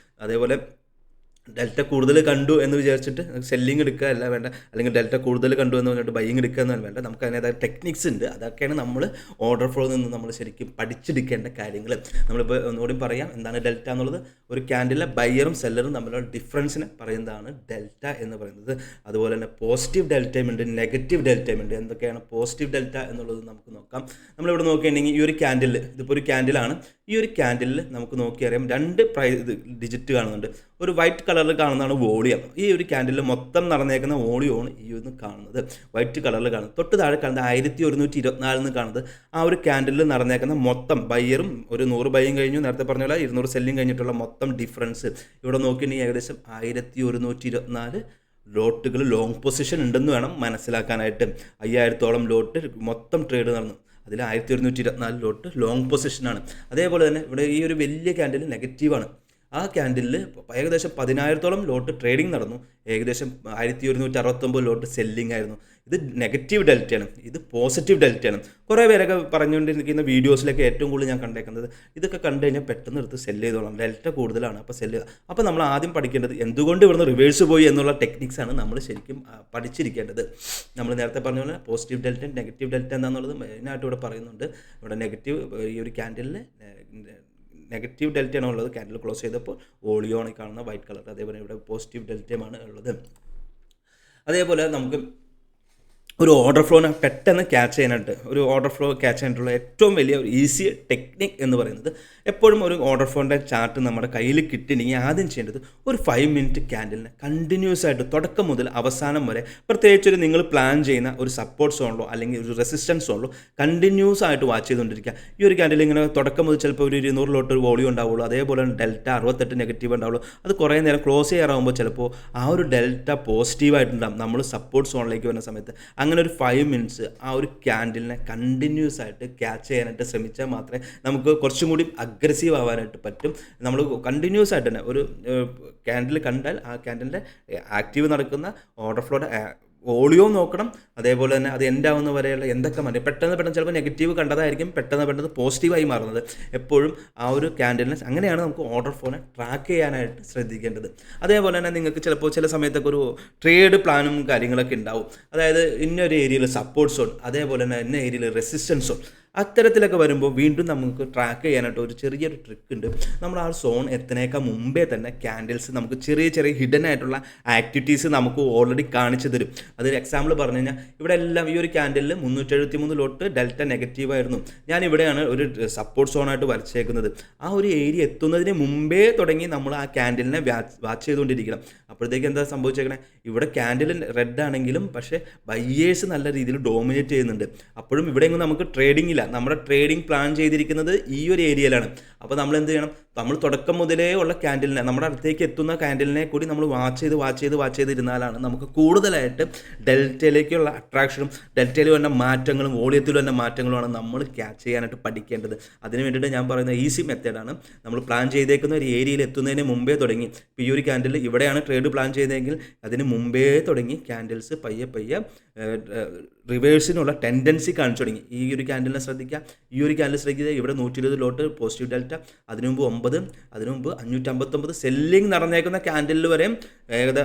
അതേപോലെ ഡെൽറ്റ കൂടുതൽ കണ്ടു എന്ന് വിചാരിച്ചിട്ട് സെല്ലിങ് എടുക്കുക അല്ല വേണ്ട, അല്ലെങ്കിൽ ഡെൽറ്റ കൂടുതൽ കണ്ടു എന്ന് പറഞ്ഞിട്ട് ബയ്യിങ് എടുക്കുക എന്നല്ല വേണ്ട. നമുക്ക് അതിനേതായ ടെക്നിക്സ് ഉണ്ട്. അതൊക്കെയാണ് നമ്മൾ ഓർഡർ ഫ്ലോയിൽ നിന്ന് നമ്മൾ ശരിക്കും പഠിച്ചെടുക്കേണ്ട കാര്യങ്ങൾ. നമ്മളിപ്പോൾ ഒന്നുകൂടി പറയാം എന്താണ് ഡെൽറ്റ എന്നുള്ളത്. ഒരു ക്യാൻഡിലെ ബയ്യറും സെല്ലറും തമ്മിലുള്ള ഡിഫറൻസിനെ പറയുന്നതാണ് ഡെൽറ്റ എന്ന് പറയുന്നത്. അതുപോലെ തന്നെ പോസിറ്റീവ് ഡെൽറ്റയും ഉണ്ട്, നെഗറ്റീവ് ഡെൽറ്റയും ഉണ്ട്. എന്തൊക്കെയാണ് പോസിറ്റീവ് ഡെൽറ്റ എന്നുള്ളത് നമുക്ക് നോക്കാം. നമ്മളിവിടെ നോക്കുകയാണെങ്കിൽ ഈ ഒരു ക്യാൻഡിൽ, ഇതിപ്പോൾ ഒരു ക്യാൻഡിലാണ്, ഈ ഒരു ക്യാൻഡിലിൽ നമുക്ക് നോക്കിയറിയാം 2 ഡിജിറ്റ് കാണുന്നുണ്ട്. ഒരു വൈറ്റ് കളറിൽ കാണുന്നതാണ് വോളിയം. ഈ ഒരു ക്യാൻഡിൽ മൊത്തം നടന്നേക്കുന്ന വോളിയമാണ് ഈ ഒന്ന് കാണുന്നത്, വൈറ്റ് കളറിൽ കാണുന്നത്. തൊട്ട് താഴെ കാണുന്നത് 1124 എന്ന് കാണുന്നത് ആ ഒരു ക്യാൻഡിലിൽ നടന്നേക്കുന്ന മൊത്തം ബയ്യറും ഒരു 100 ബയ്യും കഴിഞ്ഞു, നേരത്തെ പറഞ്ഞ പോലെ 200 സെല്ലിങ് കഴിഞ്ഞിട്ടുള്ള മൊത്തം ഡിഫറൻസ് ഇവിടെ നോക്കിയിട്ടുണ്ടെങ്കിൽ ഏകദേശം 1124 ലോട്ടുകൾ ലോങ് പൊസിഷൻ ഉണ്ടെന്ന് വേണം മനസ്സിലാക്കാനായിട്ട്. 5000-ഓളം ലോട്ട് മൊത്തം ട്രേഡ് നടന്നു, അതിൽ 1124 ലോട്ട് ലോങ് പൊസിഷനാണ്. അതേപോലെ തന്നെ ഇവിടെ ഈ ഒരു വലിയ ക്യാൻഡിൽ നെഗറ്റീവാണ്. ആ ക്യാൻഡിലിൽ ഏകദേശം 10,000-ഓളം ലോട്ട് ട്രേഡിംഗ് നടന്നു, ഏകദേശം 1169 ലോട്ട് സെല്ലിംഗ് ആയിരുന്നു. ഇത് നെഗറ്റീവ് ഡെൽറ്റയാണ്, ഇത് പോസിറ്റീവ് ഡെൽറ്റയാണ്. കുറേ പേരൊക്കെ പറഞ്ഞുകൊണ്ടിരിക്കുന്ന വീഡിയോസിലൊക്കെ ഏറ്റവും കൂടുതൽ ഞാൻ കണ്ടേക്കുന്നത് ഇതൊക്കെ കണ്ടു കഴിഞ്ഞാൽ പെട്ടെന്ന് എടുത്ത് സെല്ല് ചെയ്തോളാം, ഡെൽറ്റ കൂടുതലാണ് അപ്പോൾ സെല്ല് ചെയ്യുക. അപ്പോൾ നമ്മൾ ആദ്യം പഠിക്കേണ്ടത് എന്തുകൊണ്ട് ഇവിടുന്ന് റിവേഴ്സ് പോയി എന്നുള്ള ടെക്നിക്സാണ് നമ്മൾ ശരിക്കും പഠിച്ചിരിക്കേണ്ടത്. നമ്മൾ നേരത്തെ പറഞ്ഞ പോലെ പോസിറ്റീവ് ഡെൽറ്റ നെഗറ്റീവ് ഡെൽറ്റ എന്താണെന്നുള്ളത് മെയിനായിട്ട് ഇവിടെ പറയുന്നുണ്ട്. ഇവിടെ നെഗറ്റീവ് ഈ ഒരു ക്യാൻഡിലിൽ നെഗറ്റീവ് ഡെൽറ്റയാണ് ഉള്ളത്, ക്യാൻഡിൽ ക്ലോസ് ചെയ്തപ്പോൾ വോളിയോണിൽ കാണുന്ന വൈറ്റ് കളർ. അതേപോലെ ഇവിടെ പോസിറ്റീവ് ഡെൽറ്റയുമാണ് ഉള്ളത്. അതേപോലെ നമുക്ക് ഒരു ഓർഡർ ഫ്ലോനെ പെട്ടെന്ന് ക്യാച്ച് ചെയ്യാനായിട്ട്, ഒരു ഓർഡർ ഫ്ലോ ക്യാച്ച് ചെയ്യാനായിട്ടുള്ള ഏറ്റവും വലിയ ഒരു ഈസി ടെക്നിക് എന്ന് പറയുന്നത്, എപ്പോഴും ഒരു ഓർഡർ ഫ്ലോൻ്റെ ചാർട്ട് നമ്മുടെ കയ്യിൽ കിട്ടിയിട്ടുണ്ടെങ്കിൽ ആദ്യം ചെയ്യേണ്ടത് ഒരു 5 മിനിറ്റ് ക്യാൻഡിലിനെ കണ്ടിന്യൂസ് ആയിട്ട് തുടക്കം മുതൽ അവസാനം വരെ, പ്രത്യേകിച്ചൊരു നിങ്ങൾ പ്ലാൻ ചെയ്യുന്ന ഒരു സപ്പോർട്ട് സോണിലോ അല്ലെങ്കിൽ ഒരു റെസിസ്റ്റൻസ് സോണിലോ കണ്ടിന്യൂസ് ആയിട്ട് വാച്ച് ചെയ്തുകൊണ്ടിരിക്കുക. ഈ ഒരു ക്യാൻഡിൽ ഇങ്ങനെ തുടക്കം മുതൽ ചിലപ്പോൾ ഒരു 200 ലോട്ട് ഒരു വോളിയം ഉണ്ടാവുള്ളൂ, അതേപോലെ ഡെൽറ്റ 68 നെഗറ്റീവ് ഉണ്ടാവുള്ളൂ. അത് കുറേ നേരം ക്ലോസ് ചെയ്യാറാകുമ്പോൾ ചിലപ്പോൾ ആ ഒരു ഡെൽറ്റ പോസിറ്റീവായിട്ടുണ്ടാകും നമ്മൾ സപ്പോർട്ട് സോണിലേക്ക് വരുന്ന സമയത്ത്. അങ്ങനെ ഒരു 5 മിനിറ്റ്സ് ആ ഒരു ക്യാൻഡിലിനെ കണ്ടിന്യൂസ് ആയിട്ട് ക്യാച്ച് ചെയ്യാനായിട്ട് ശ്രമിച്ചാൽ മാത്രമേ നമുക്ക് കുറച്ചും കൂടി അഗ്രസീവ് ആവാനായിട്ട് പറ്റും. നമ്മൾ കണ്ടിന്യൂസ് ആയിട്ട് തന്നെ ഒരു ക്യാൻഡിൽ കണ്ടാൽ ആ ക്യാൻഡിലിൻ്റെ ആക്റ്റീവ് നടക്കുന്ന ഓർഡർ ഫ്ലോയുടെ വോളിയം നോക്കണം. അതേപോലെ തന്നെ അത് എൻഡ് ആവുന്ന വരെയുള്ള എന്തൊക്കെ മതി, പെട്ടെന്ന് ചിലപ്പോൾ നെഗറ്റീവ് കണ്ടതായിരിക്കും പെട്ടെന്ന് പോസിറ്റീവായി മാറുന്നത്. എപ്പോഴും ആ ഒരു ക്യാൻഡിലിനെ അങ്ങനെയാണ് നമുക്ക് ഓർഡർ ഫ്ലോനെ ട്രാക്ക് ചെയ്യാനായിട്ട് ശ്രദ്ധിക്കേണ്ടത്. അതേപോലെ തന്നെ നിങ്ങൾക്ക് ചിലപ്പോൾ ചില സമയത്തൊക്കെ ഒരു ട്രേഡ് പ്ലാനും കാര്യങ്ങളൊക്കെ ഉണ്ടാവും. അതായത് ഇന്നൊരു ഏരിയയിൽ സപ്പോർട്ട് സോൺ, അതേപോലെ തന്നെ ഇന്ന ഏരിയയിൽ റെസിസ്റ്റൻസ് സോൺ. അത്തരത്തിലൊക്കെ വരുമ്പോൾ വീണ്ടും നമുക്ക് ട്രാക്ക് ചെയ്യാനായിട്ട് ഒരു ചെറിയൊരു ട്രിക്ക് ഉണ്ട്. നമ്മൾ ആ സോൺ എത്തുന്നേക്കാൾ മുമ്പേ തന്നെ ക്യാൻഡിൽസ് നമുക്ക് ചെറിയ ചെറിയ ഹിഡൻ ആയിട്ടുള്ള ആക്ടിവിറ്റീസ് നമുക്ക് ഓൾറെഡി കാണിച്ചു തരും. അതൊരു എക്സാമ്പിൾ പറഞ്ഞു കഴിഞ്ഞാൽ ഇവിടെ എല്ലാം ഈ ഒരു ക്യാൻഡിലിൽ 373 ലോട്ട് ഡെൽറ്റ നെഗറ്റീവായിരുന്നു. ഞാൻ ഇവിടെയാണ് ഒരു സപ്പോർട്ട് സോണായിട്ട് വരച്ചേക്കുന്നത്. ആ ഒരു ഏരിയ എത്തുന്നതിന് മുമ്പേ തുടങ്ങി നമ്മൾ ആ ക്യാൻഡിലിനെ വാച്ച് ചെയ്തുകൊണ്ടിരിക്കണം. അപ്പോഴത്തേക്ക് എന്താ സംഭവിച്ചേക്കണേ, ഇവിടെ ക്യാൻഡിൽ റെഡ് ആണെങ്കിലും പക്ഷേ ബയ്യേഴ്സ് നല്ല രീതിയിൽ ഡോമിനേറ്റ് ചെയ്യുന്നുണ്ട്. അപ്പോഴും ഇവിടെയൊന്നും നമുക്ക് ട്രേഡിംഗ് ഇല്ല. നമ്മുടെ ട്രേഡിംഗ് പ്ലാൻ ചെയ്തിരിക്കുന്നത് ഈ ഒരു ഏരിയയിലാണ്. അപ്പോൾ നമ്മൾ എന്ത് ചെയ്യണം, നമ്മൾ തുടക്കം മുതലേ ഉള്ള ക്യാൻഡിലിനെ, നമ്മുടെ അടുത്തേക്ക് എത്തുന്ന ക്യാൻഡിലിനെ കൂടി നമ്മൾ വാച്ച് ചെയ്തിരുന്നാലാണ് നമുക്ക് കൂടുതലായിട്ട് ഡെൽറ്റയിലേക്കുള്ള അട്രാക്ഷനും ഡെൽറ്റയിൽ വന്ന മാറ്റങ്ങളും വോളിയത്തിൽ വന്ന മാറ്റങ്ങളുമാണ് നമ്മൾ ക്യാച്ച് ചെയ്യാനായിട്ട് പഠിക്കേണ്ടത്. അതിന് വേണ്ടിയിട്ട് ഞാൻ പറയുന്ന ഈസി മെത്തേഡാണ്, നമ്മൾ പ്ലാൻ ചെയ്തേക്കുന്ന ഒരു ഏരിയയിൽ എത്തുന്നതിന് മുമ്പേ തുടങ്ങി. ഇപ്പോൾ ഈ ഒരു ക്യാൻഡിൽ ഇവിടെയാണ് ട്രേഡ് പ്ലാൻ ചെയ്തതെങ്കിൽ അതിന് മുമ്പേ തുടങ്ങി ക്യാൻഡിൽസ് പയ്യെ റിവേഴ്സിനുള്ള ടെൻഡൻസി കാണിച്ചു തുടങ്ങി. ഈ ഒരു ക്യാൻഡിലിനെ ശ്രദ്ധിക്കുക, ഈ ഒരു ക്യാൻഡിൽ ശ്രദ്ധിക്കുക, ഇവിടെ 120 ലോട്ട് പോസിറ്റീവ് ഡെൽറ്റ, അതിനു മുമ്പ് 9, അതിനു മുമ്പ് 559 സെല്ലിങ് നടന്നേക്കുന്ന ക്യാൻഡിലിൽ വരെയും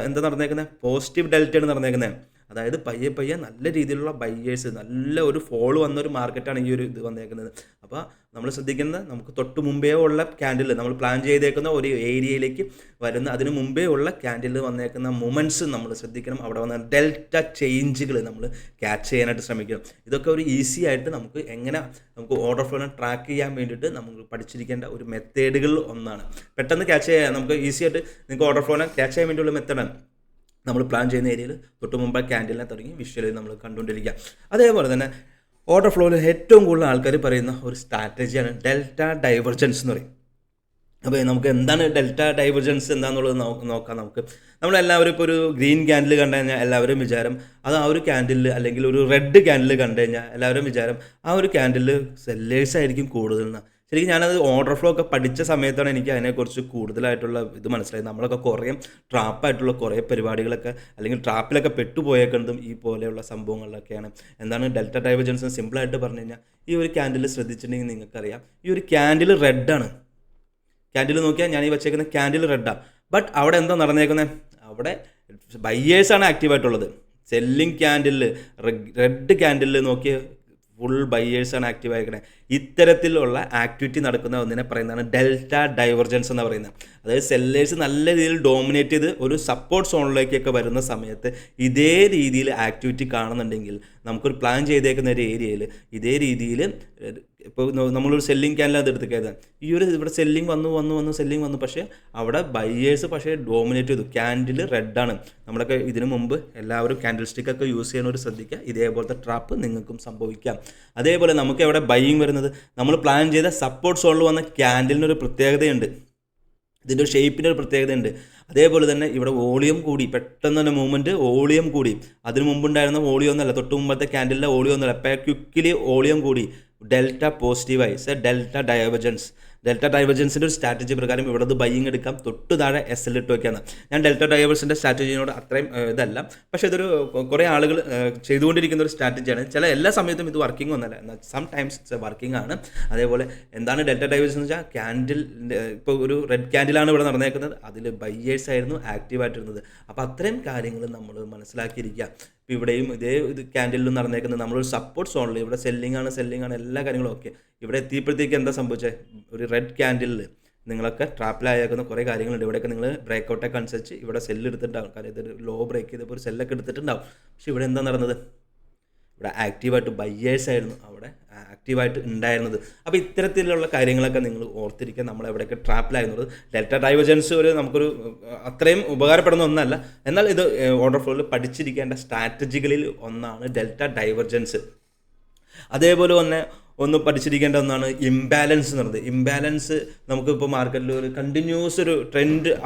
എന്താ നടന്നേക്കുന്നത്, പോസിറ്റീവ് ഡെൽറ്റയാണ് നടന്നേക്കുന്നത്. അതായത് പയ്യെ നല്ല രീതിയിലുള്ള ബയ്യേഴ്സ്, നല്ല ഒരു ഫോൾ വന്നൊരു മാർക്കറ്റാണ് ഈ ഒരു ഇത് വന്നേക്കുന്നത്. അപ്പോൾ നമ്മൾ ശ്രദ്ധിക്കുന്നത്, നമുക്ക് തൊട്ട് മുമ്പേ ഉള്ള ക്യാൻഡിൽ, നമ്മൾ പ്ലാൻ ചെയ്തേക്കുന്ന ഒരു ഏരിയയിലേക്ക് വരുന്ന അതിന് മുമ്പേ ഉള്ള ക്യാൻഡിൽ വന്നേക്കുന്ന മൊമെൻറ്റ്സ് നമ്മൾ ശ്രദ്ധിക്കണം. അവിടെ വന്ന ഡെൽറ്റ ചേഞ്ചുകൾ നമ്മൾ ക്യാച്ച് ചെയ്യാനായിട്ട് ശ്രമിക്കണം. ഇതൊക്കെ ഒരു ഈസി ആയിട്ട് നമുക്ക് ഓർഡർ ഫ്ലോനെ ട്രാക്ക് ചെയ്യാൻ വേണ്ടിയിട്ട് നമുക്ക് പഠിച്ചിരിക്കേണ്ട ഒരു മെത്തേഡുകളിൽ ഒന്നാണ്. പെട്ടെന്ന് ക്യാച്ച് ചെയ്യാൻ നമുക്ക് ഈസി ആയിട്ട് നിങ്ങൾക്ക് ഓർഡർ ഫ്ലോനെ ക്യാച്ച് ചെയ്യാൻ വേണ്ടിയുള്ള മെത്തേഡാണ്. നമ്മൾ പ്ലാൻ ചെയ്യുന്ന ഏരിയയിൽ തൊട്ട് മുമ്പ് ക്യാൻഡിലിനെ തുടങ്ങി വിഷ്വലിൽ നമ്മൾ കണ്ടുകൊണ്ടിരിക്കുക. അതേപോലെ തന്നെ ഓർഡർ ഫ്ലോയിൽ ഏറ്റവും കൂടുതൽ ആൾക്കാർ പറയുന്ന ഒരു സ്ട്രാറ്റജിയാണ് ഡെൽറ്റ ഡൈവർജൻസ് എന്ന് പറയും. അപ്പോൾ നമുക്ക് എന്താണ് ഡെൽറ്റ ഡൈവർജൻസ് എന്താണെന്നുള്ളത് നോക്കാം. നമ്മളെല്ലാവരും ഇപ്പോൾ ഒരു ഗ്രീൻ ക്യാൻഡിൽ കണ്ടു കഴിഞ്ഞാൽ എല്ലാവരും വിചാരം അത് ആ ഒരു ക്യാൻഡിൽ, അല്ലെങ്കിൽ ഒരു റെഡ് ക്യാൻഡിൽ കണ്ടു കഴിഞ്ഞാൽ എല്ലാവരും വിചാരം ആ ഒരു ക്യാൻഡിൽ സെല്ലേഴ്സ് ആയിരിക്കും കൂടുതലെന്ന്. ശരിക്കും ഞാനത് ഓർഡർ ഫ്ലോ ഒക്കെ പഠിച്ച സമയത്താണ് എനിക്ക് അതിനെക്കുറിച്ച് കൂടുതലായിട്ടുള്ള ഇത് മനസ്സിലായത്. നമ്മളൊക്കെ കുറേ ട്രാപ്പായിട്ടുള്ള കുറേ പരിപാടികളൊക്കെ, അല്ലെങ്കിൽ ട്രാപ്പിലൊക്കെ പെട്ടുപോയേക്കുന്നതും ഈ പോലെയുള്ള സംഭവങ്ങളിലൊക്കെയാണ്. എന്താണ് ഡെൽറ്റ ഡൈവർജൻസ് സിമ്പിളായിട്ട് പറഞ്ഞു കഴിഞ്ഞാൽ, ഈ ഒരു ക്യാൻഡിൽ ശ്രദ്ധിച്ചിട്ടുണ്ടെങ്കിൽ നിങ്ങൾക്കറിയാം, ഈ ഒരു ക്യാൻഡിൽ റെഡാണ്. ക്യാൻഡിൽ നോക്കിയാൽ ഞാൻ ഈ വെച്ചേക്കുന്ന ക്യാൻഡിൽ റെഡാണ്. ബട്ട് അവിടെ എന്താ നടന്നേക്കുന്നത്, അവിടെ ബയ്യേഴ്സാണ് ആക്റ്റീവായിട്ടുള്ളത്. സെല്ലിങ് ക്യാൻഡിൽ, റെഡ് ക്യാൻഡിൽ നോക്കിയ ഫുൾ ബയ്യേഴ്സാണ് ആക്റ്റീവ് ആയിരിക്കണേ. ഇത്തരത്തിലുള്ള ആക്ടിവിറ്റി നടക്കുന്ന ഒന്നിനെ പറയുന്നതാണ് ഡെൽറ്റ ഡൈവർജൻസ് എന്ന് പറയുന്നത്. അതായത് സെല്ലേഴ്സ് നല്ല രീതിയിൽ ഡോമിനേറ്റ് ചെയ്ത് ഒരു സപ്പോർട്ട് സോണിലേക്കൊക്കെ വരുന്ന സമയത്ത് ഇതേ രീതിയിൽ ആക്ടിവിറ്റി കാണുന്നുണ്ടെങ്കിൽ നമുക്കൊരു പ്ലാൻ ചെയ്തേക്കുന്ന ഒരു ഏരിയയിൽ ഇതേ രീതിയിൽ, ഇപ്പോൾ നമ്മളൊരു സെല്ലിംഗ് ക്യാൻഡിൽ അത് എടുത്തേക്കാം, ഈ ഒരു ഇവിടെ സെല്ലിംഗ് വന്നു സെല്ലിംഗ് വന്നു, പക്ഷേ അവിടെ ബയ്യേഴ്സ് പക്ഷേ ഡോമിനേറ്റ് ചെയ്തു. ക്യാൻഡിൽ റെഡാണ്. നമ്മളൊക്കെ ഇതിനു മുമ്പ് എല്ലാവരും ക്യാൻഡിൽ സ്റ്റിക്കൊക്കെ യൂസ് ചെയ്യുന്നവർ ശ്രദ്ധിക്കുക, ഇതേപോലത്തെ ട്രാപ്പ് നിങ്ങൾക്കും സംഭവിക്കാം. അതേപോലെ നമുക്ക് എവിടെ ബൈയിങ് വരുന്നത്, നമ്മൾ പ്ലാൻ ചെയ്ത സപ്പോർട്ട് സോണിൽ വന്ന ക്യാൻഡിലിനൊരു പ്രത്യേകതയുണ്ട്, ഇതിൻ്റെ ഒരു ഷേപ്പിൻ്റെ ഒരു പ്രത്യേകതയുണ്ട്. അതേപോലെ തന്നെ ഇവിടെ വോളിയം കൂടി, പെട്ടെന്ന് തന്നെ മൂവ്മെൻറ്റ് വോളിയം കൂടി. അതിന് മുമ്പുണ്ടായിരുന്ന വോളിയം ഒന്നല്ല, തൊട്ട് മുമ്പത്തെ ക്യാൻഡിലിൻ്റെ വോളിയം ഒന്നല്ല, അപ്പോൾ ക്വിക്കിലി വോളിയം കൂടി, ഡെൽറ്റ പോസിറ്റീവായി. Delta divergence. ഡെൽറ്റ ഡൈവർജൻസിൻ്റെ ഒരു സ്ട്രാറ്റജി പ്രകാരം ഇവിടെ ബൈയിങ് എടുക്കാം, തൊട്ട് താഴെ SL ഇട്ട് വയ്ക്കാന്ന്. ഞാൻ ഡെൽറ്റ ഡൈവേഴ്സിൻ്റെ സ്ട്രാറ്റജിനോട് അത്രയും ഇതല്ല, പക്ഷേ ഇതൊരു കുറേ ആളുകൾ ചെയ്തുകൊണ്ടിരിക്കുന്ന ഒരു സ്ട്രാറ്റജിയാണ്. എല്ലാ സമയത്തും ഇത് വർക്കിംഗ് ഒന്നല്ല, എന്നാൽ സം ടൈംസ് ഇറ്റ്സ് വർക്കിംഗ് ആണ്. അതേപോലെ എന്താണ് ഡെൽറ്റ ഡൈവേഴ്സ് എന്ന് വെച്ചാൽ, ക്യാൻഡിൽ ഇപ്പോൾ ഒരു റെഡ് ക്യാൻഡിലാണ് ഇവിടെ നടന്നേക്കുന്നത്, അതിൽ ബയ്യേഴ്സ് ആയിരുന്നു ആക്റ്റീവായിട്ടിരുന്നത്. അപ്പോൾ അത്രയും കാര്യങ്ങൾ നമ്മൾ മനസ്സിലാക്കിയിരിക്കുക. ഇപ്പോൾ ഇവിടെയും ഇതേ ഇത് ക്യാൻഡിലും നടന്നേക്കുന്നത് നമ്മളൊരു സപ്പോർട്ട് സോണിൽ, ഇവിടെ സെല്ലിംഗ് ആണ്, എല്ലാ കാര്യങ്ങളും ഓക്കെ. ഇവിടെ എത്തിയപ്പോഴത്തേക്ക് എന്താ സംഭവിച്ചത്, ഒരു റെഡ് ക്യാൻഡിലിൽ നിങ്ങളൊക്കെ ട്രാപ്പിലായേക്കുന്ന കുറേ കാര്യങ്ങളുണ്ട്. ഇവിടെയൊക്കെ നിങ്ങൾ ബ്രേക്കൗട്ടൊക്കെ അനുസരിച്ച് ഇവിടെ സെല്ല് എടുത്തിട്ടുണ്ടാവും, കാരണം ഇതൊരു ലോ ബ്രേക്ക് ചെയ്തപ്പോൾ ഒരു സെല്ലൊക്കെ എടുത്തിട്ടുണ്ടാവും. പക്ഷേ ഇവിടെ എന്താ നടന്നത്, ഇവിടെ ആക്റ്റീവായിട്ട് ബയ്യേഴ്സ് ആയിരുന്നു അവിടെ ആക്റ്റീവായിട്ട് ഉണ്ടായിരുന്നത്. അപ്പോൾ ഇത്തരത്തിലുള്ള കാര്യങ്ങളൊക്കെ നിങ്ങൾ ഓർത്തിരിക്കുക, നമ്മൾ എവിടെയൊക്കെ ട്രാപ്പിലായിരുന്നത്. ഡെൽറ്റ ഡൈവർജൻസ് നമുക്കൊരു അത്രയും ഉപകാരപ്പെടുന്ന ഒന്നല്ല, എന്നാൽ ഇത് ഓർഡർ ഫ്ലോയിൽ പഠിച്ചിരിക്കേണ്ട സ്ട്രാറ്റജികളിൽ ഒന്നാണ് ഡെൽറ്റ ഡൈവർജൻസ്. അതേപോലെ തന്നെ ഒന്ന് പഠിച്ചിരിക്കേണ്ട ഒന്നാണ് ഇംബാലൻസ് എന്ന് പറയുന്നത്. ഇംബാലൻസ് നമുക്കിപ്പോൾ മാർക്കറ്റിൽ ഒരു കണ്ടിന്യൂസ് ഒരു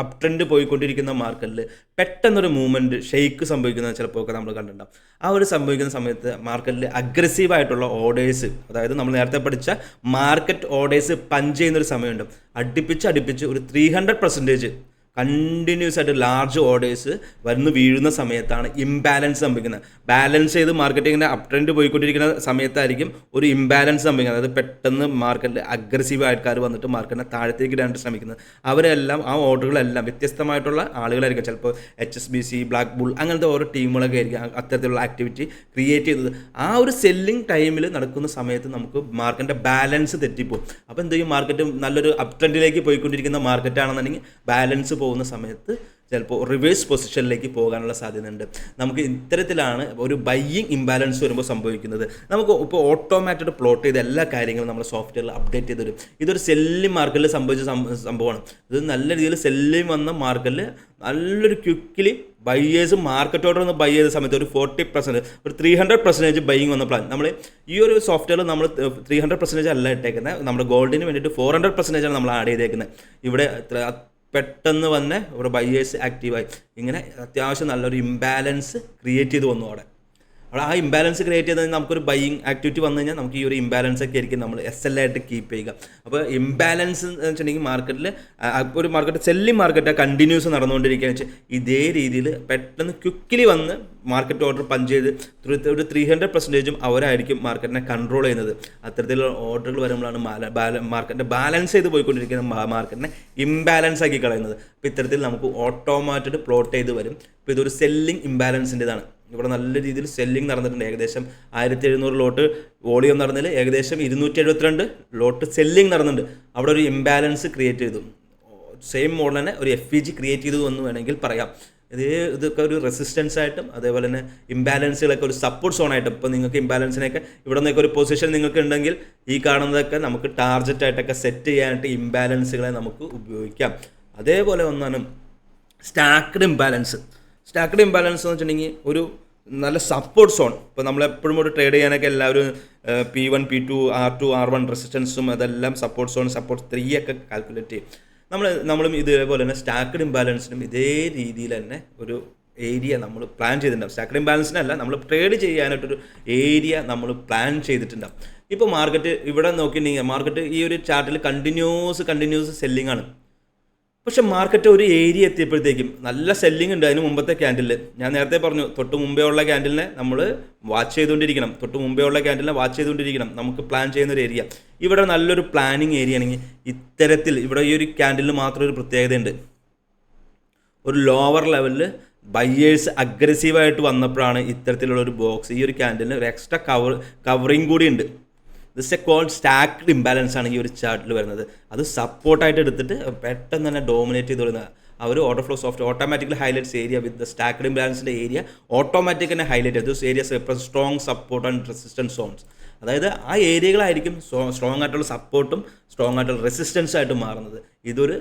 അപ് ട്രെൻഡ് പോയിക്കൊണ്ടിരിക്കുന്ന മാർക്കറ്റിൽ പെട്ടെന്നൊരു മൂവ്മെൻറ്റ് ഷെയ്ക്ക് സംഭവിക്കുന്നത് ചിലപ്പോൾ ഒക്കെ നമ്മൾ കണ്ടിട്ടുണ്ടാവും. ആ ഒരു സംഭവിക്കുന്ന സമയത്ത് മാർക്കറ്റിൽ അഗ്രസീവായിട്ടുള്ള ഓർഡേഴ്സ്, അതായത് നമ്മൾ നേരത്തെ പഠിച്ച മാർക്കറ്റ് ഓർഡേഴ്സ് പഞ്ച് ചെയ്യുന്നൊരു സമയമുണ്ട്. അടുപ്പിച്ച് ഒരു 300% കണ്ടിന്യൂസ് ആയിട്ട് ലാർജ് ഓർഡേഴ്സ് വന്ന് വീഴുന്ന സമയത്താണ് ഇംബാലൻസ് സംഭവിക്കുന്നത്. ബാലൻസ് ചെയ്ത് മാർക്കറ്റിങ്ങിൻ്റെ അപ് ട്രെൻഡ് പോയിക്കൊണ്ടിരിക്കുന്ന സമയത്തായിരിക്കും ഒരു ഇംബാലൻസ് സംഭവിക്കുന്നത്. അതായത് പെട്ടെന്ന് മാർക്കറ്റിൽ അഗ്രസീവ് ആൾക്കാർ വന്നിട്ട് മാർക്കറ്റിനെ താഴത്തേക്ക് ഇടാൻ ശ്രമിക്കുന്നത്. അവരെല്ലാം ആ ഓർഡറുകളെല്ലാം വ്യത്യസ്തമായിട്ടുള്ള ആളുകളായിരിക്കും. ചിലപ്പോൾ HSBC, ബ്ലാക്ക് ബുൾ അങ്ങനത്തെ ഓരോ ടീമുകളൊക്കെ ആയിരിക്കും അത്തരത്തിലുള്ള ആക്ടിവിറ്റി ക്രിയേറ്റ് ചെയ്തത്. ആ ഒരു സെല്ലിംഗ് ടൈമിൽ നടക്കുന്ന സമയത്ത് നമുക്ക് മാർക്കറ്റിൻ്റെ ബാലൻസ് തെറ്റിപ്പോകും. അപ്പോൾ എന്ത് ചെയ്യും, മാർക്കറ്റ് നല്ലൊരു അപ് ട്രെൻഡിലേക്ക് പോയിക്കൊണ്ടിരിക്കുന്ന മാർക്കറ്റാണെന്നുണ്ടെങ്കിൽ ബാലൻസ് പോകുന്ന സമയത്ത് ചിലപ്പോൾ റിവേഴ്സ് പൊസിഷനിലേക്ക് പോകാനുള്ള സാധ്യതയുണ്ട്. നമുക്ക് ഇത്തരത്തിലാണ് ഒരു ബൈയിങ് ഇംബാലൻസ് വരുമ്പോൾ സംഭവിക്കുന്നത്. നമുക്ക് ഇപ്പോൾ ഓട്ടോമാറ്റഡ് പ്ലോട്ട് ചെയ്ത എല്ലാ കാര്യങ്ങളും നമ്മുടെ സോഫ്റ്റ്വെയറിൽ അപ്ഡേറ്റ് ചെയ്ത് വരും. ഇതൊരു സെല്ലിംഗ് മാർക്കറ്റിൽ സംഭവിച്ച സംഭവമാണ്. ഇത് നല്ല രീതിയിൽ സെല്ലിംഗ് വന്ന മാർക്കറ്റിൽ നല്ലൊരു ക്വിക്കിലി ബയ്യേഴ്സ് മാർക്കറ്റ് ഓർഡർ ഒന്ന് ബൈ ചെയ്ത സമയത്ത് ഒരു 40%, ഒരു 300% ബൈയിങ് വന്ന പ്ലാൻ. നമ്മൾ ഈ ഒരു സോഫ്റ്റ്വെയറിൽ നമ്മൾ 300% അല്ല ഇട്ടേക്കുന്നത്. നമ്മുടെ ഗോൾഡിന് വേണ്ടിയിട്ട് 400% ആണ് നമ്മൾ ആഡ് ചെയ്തേക്കുന്നത്. ഇവിടെ പെട്ടെന്ന് വന്ന് ഒരു ബയ്യേഴ്സ് ആക്റ്റീവായി ഇങ്ങനെ അത്യാവശ്യം നല്ലൊരു ഇംബാലൻസ് ക്രിയേറ്റ് ചെയ്ത് വന്നു അവിടെ ആ ഇംബാലൻസ് ക്രിയേറ്റ് ചെയ്താൽ നമുക്കൊരു ബൈയിങ് ആക്ടിവിറ്റി വന്നു കഴിഞ്ഞാൽ നമുക്ക് ഈ ഒരു ഇംബാലൻസ് ഒക്കെ ആയിരിക്കും നമ്മൾ SL ആയിട്ട് കീപ്പ് ചെയ്യുക. അപ്പോൾ ഇംബാലൻസ് എന്ന് വെച്ചിട്ടുണ്ടെങ്കിൽ മാർക്കറ്റിൽ ഒരു മാർക്കറ്റ് സെല്ലിംഗ് മാർക്കറ്റ് കണ്ടിന്യൂസ് നടന്നുകൊണ്ടിരിക്കുകയെന്ന് വെച്ചാൽ ഇതേ രീതിയിൽ പെട്ടെന്ന് ക്വിക്കിലി വന്ന് മാർക്കറ്റ് ഓർഡർ പഞ്ച് ചെയ്ത് ഒരു 300% അവരായിരിക്കും മാർക്കറ്റിനെ കൺട്രോൾ ചെയ്യുന്നത്. അത്തരത്തിലുള്ള ഓർഡറുകൾ വരുമ്പോഴാണ് മാർക്കറ്റിൻ്റെ ബാലൻസ് ചെയ്ത് പോയിക്കൊണ്ടിരിക്കുന്ന മാർക്കറ്റിനെ ഇംബാലൻസ് ആക്കി കളയുന്നത്. അപ്പോൾ ഇത്തരത്തിൽ നമുക്ക് ഓട്ടോമാറ്റഡ് പ്ലോട്ട് ചെയ്ത് വരും. ഇപ്പോൾ ഇതൊരു സെല്ലിംഗ് ഇംബാലൻസിൻ്റെതാണ്. ഇവിടെ നല്ല രീതിയിൽ സെല്ലിംഗ് നടന്നിട്ടുണ്ട്. ഏകദേശം 1700 ലോട്ട് വോളിയം നടന്നതിൽ ഏകദേശം 272 ലോട്ട് സെല്ലിംഗ് നടന്നിട്ടുണ്ട്. അവിടെ ഒരു ഇംബാലൻസ് ക്രിയേറ്റ് ചെയ്തു. സെയിം മോഡൽ തന്നെ ഒരു FVG ക്രിയേറ്റ് ചെയ്തു എന്ന് വേണമെങ്കിൽ പറയാം. ഇതൊക്കെ ഒരു റെസിസ്റ്റൻസ് ആയിട്ടും അതേപോലെ തന്നെ ഇംബാലൻസുകളൊക്കെ ഒരു സപ്പോർട്ട് സോണായിട്ടും. ഇപ്പോൾ നിങ്ങൾക്ക് ഇംബാലൻസിനൊക്കെ ഇവിടെ നിന്നൊക്കെ ഒരു പൊസിഷൻ നിങ്ങൾക്ക് ഉണ്ടെങ്കിൽ ഈ കാണുന്നതൊക്കെ നമുക്ക് ടാർഗറ്റായിട്ടൊക്കെ സെറ്റ് ചെയ്യാനായിട്ട് ഇംബാലൻസുകളെ നമുക്ക് ഉപയോഗിക്കാം. അതേപോലെ ഒന്നാണ് സ്റ്റാക്ക്ഡ് ഇംബാലൻസ്. സ്റ്റാക്ക്ഡ് ഇംബാലൻസ് എന്ന് വെച്ചിട്ടുണ്ടെങ്കിൽ ഒരു നല്ല സപ്പോർട്ട് സോൺ. ഇപ്പോൾ നമ്മളെപ്പോഴും ഒരു ട്രേഡ് ചെയ്യാനൊക്കെ എല്ലാവരും P1, P2, R2, R1 റെസിസ്റ്റൻസും അതെല്ലാം സപ്പോർട്ട് സോൺ, സപ്പോർട്ട് 3 ഒക്കെ കാൽക്കുലേറ്റ് ചെയ്യും. നമ്മളും ഇതേപോലെ തന്നെ സ്റ്റാക്ക്ഡ് ഇംബാലൻസിനും ഇതേ രീതിയിൽ തന്നെ ഒരു ഏരിയ നമ്മൾ പ്ലാൻ ചെയ്തിട്ടുണ്ടാവും. സ്റ്റാക്ക്ഡ് ഇംബാലൻസിനല്ല, നമ്മൾ ട്രേഡ് ചെയ്യാനായിട്ടൊരു ഏരിയ നമ്മൾ പ്ലാൻ ചെയ്തിട്ടുണ്ടാവും. ഇപ്പോൾ മാർക്കറ്റ് ഇവിടെ നോക്കിയിട്ടുണ്ടെങ്കിൽ മാർക്കറ്റ് ഈ ഒരു ചാർട്ടിൽ കണ്ടിന്യൂസ് സെല്ലിംഗ് ആണ്. പക്ഷെ മാർക്കറ്റ് ഒരു ഏരിയ എത്തിയപ്പോഴത്തേക്കും നല്ല സെല്ലിംഗ് ഉണ്ട്. അതിന് മുമ്പത്തെ ക്യാൻഡിലിൽ ഞാൻ നേരത്തെ പറഞ്ഞു, തൊട്ട് മുമ്പേ ഉള്ള ക്യാൻഡിലിനെ നമ്മൾ വാച്ച് ചെയ്തുകൊണ്ടിരിക്കണം. നമുക്ക് പ്ലാൻ ചെയ്യുന്ന ഒരു ഏരിയ. ഇവിടെ നല്ലൊരു പ്ലാനിങ് ഏരിയ ആണെങ്കിൽ ഇത്തരത്തിൽ ഇവിടെ ഈ ഒരു ക്യാൻഡിലിന് മാത്രം ഒരു പ്രത്യേകതയുണ്ട്. ഒരു ലോവർ ലെവലിൽ ബയ്യേഴ്സ് അഗ്രസീവായിട്ട് വന്നപ്പോഴാണ് ഇത്തരത്തിലുള്ള ഒരു ബോക്സ്, ഈ ഒരു ക്യാൻഡിലിന് ഒരു എക്സ്ട്രാ കവറിങ് കൂടി ഉണ്ട്. ദിസ് എ കോൾഡ് സ്റ്റാക്ക്ഡ് ഇംബാലൻസ് ആണ് ഈ ഒരു ചാർട്ടിൽ വരുന്നത്. അത് സപ്പോർട്ടായിട്ട് എടുത്തിട്ട് പെട്ടെന്ന് തന്നെ ഡോമിനേറ്റ് ചെയ്ത് വരുന്നത്. അവർ order flow soft automatically highlights area with the stacked ഇംബാലൻസിൻ്റെ ഏരിയ ഓട്ടോമാറ്റിക് തന്നെ ഹൈലൈറ്റ് ചെയ്ത് this area strong support and resistance zones. അതായത് ആ ഏരിയകളായിരിക്കും സ്ട്രോങ് ആയിട്ടുള്ള സപ്പോർട്ടും സ്ട്രോങ് ആയിട്ടുള്ള റെസിസ്റ്റൻസ് ആയിട്ട് മാറുന്നത്. ഇതൊരു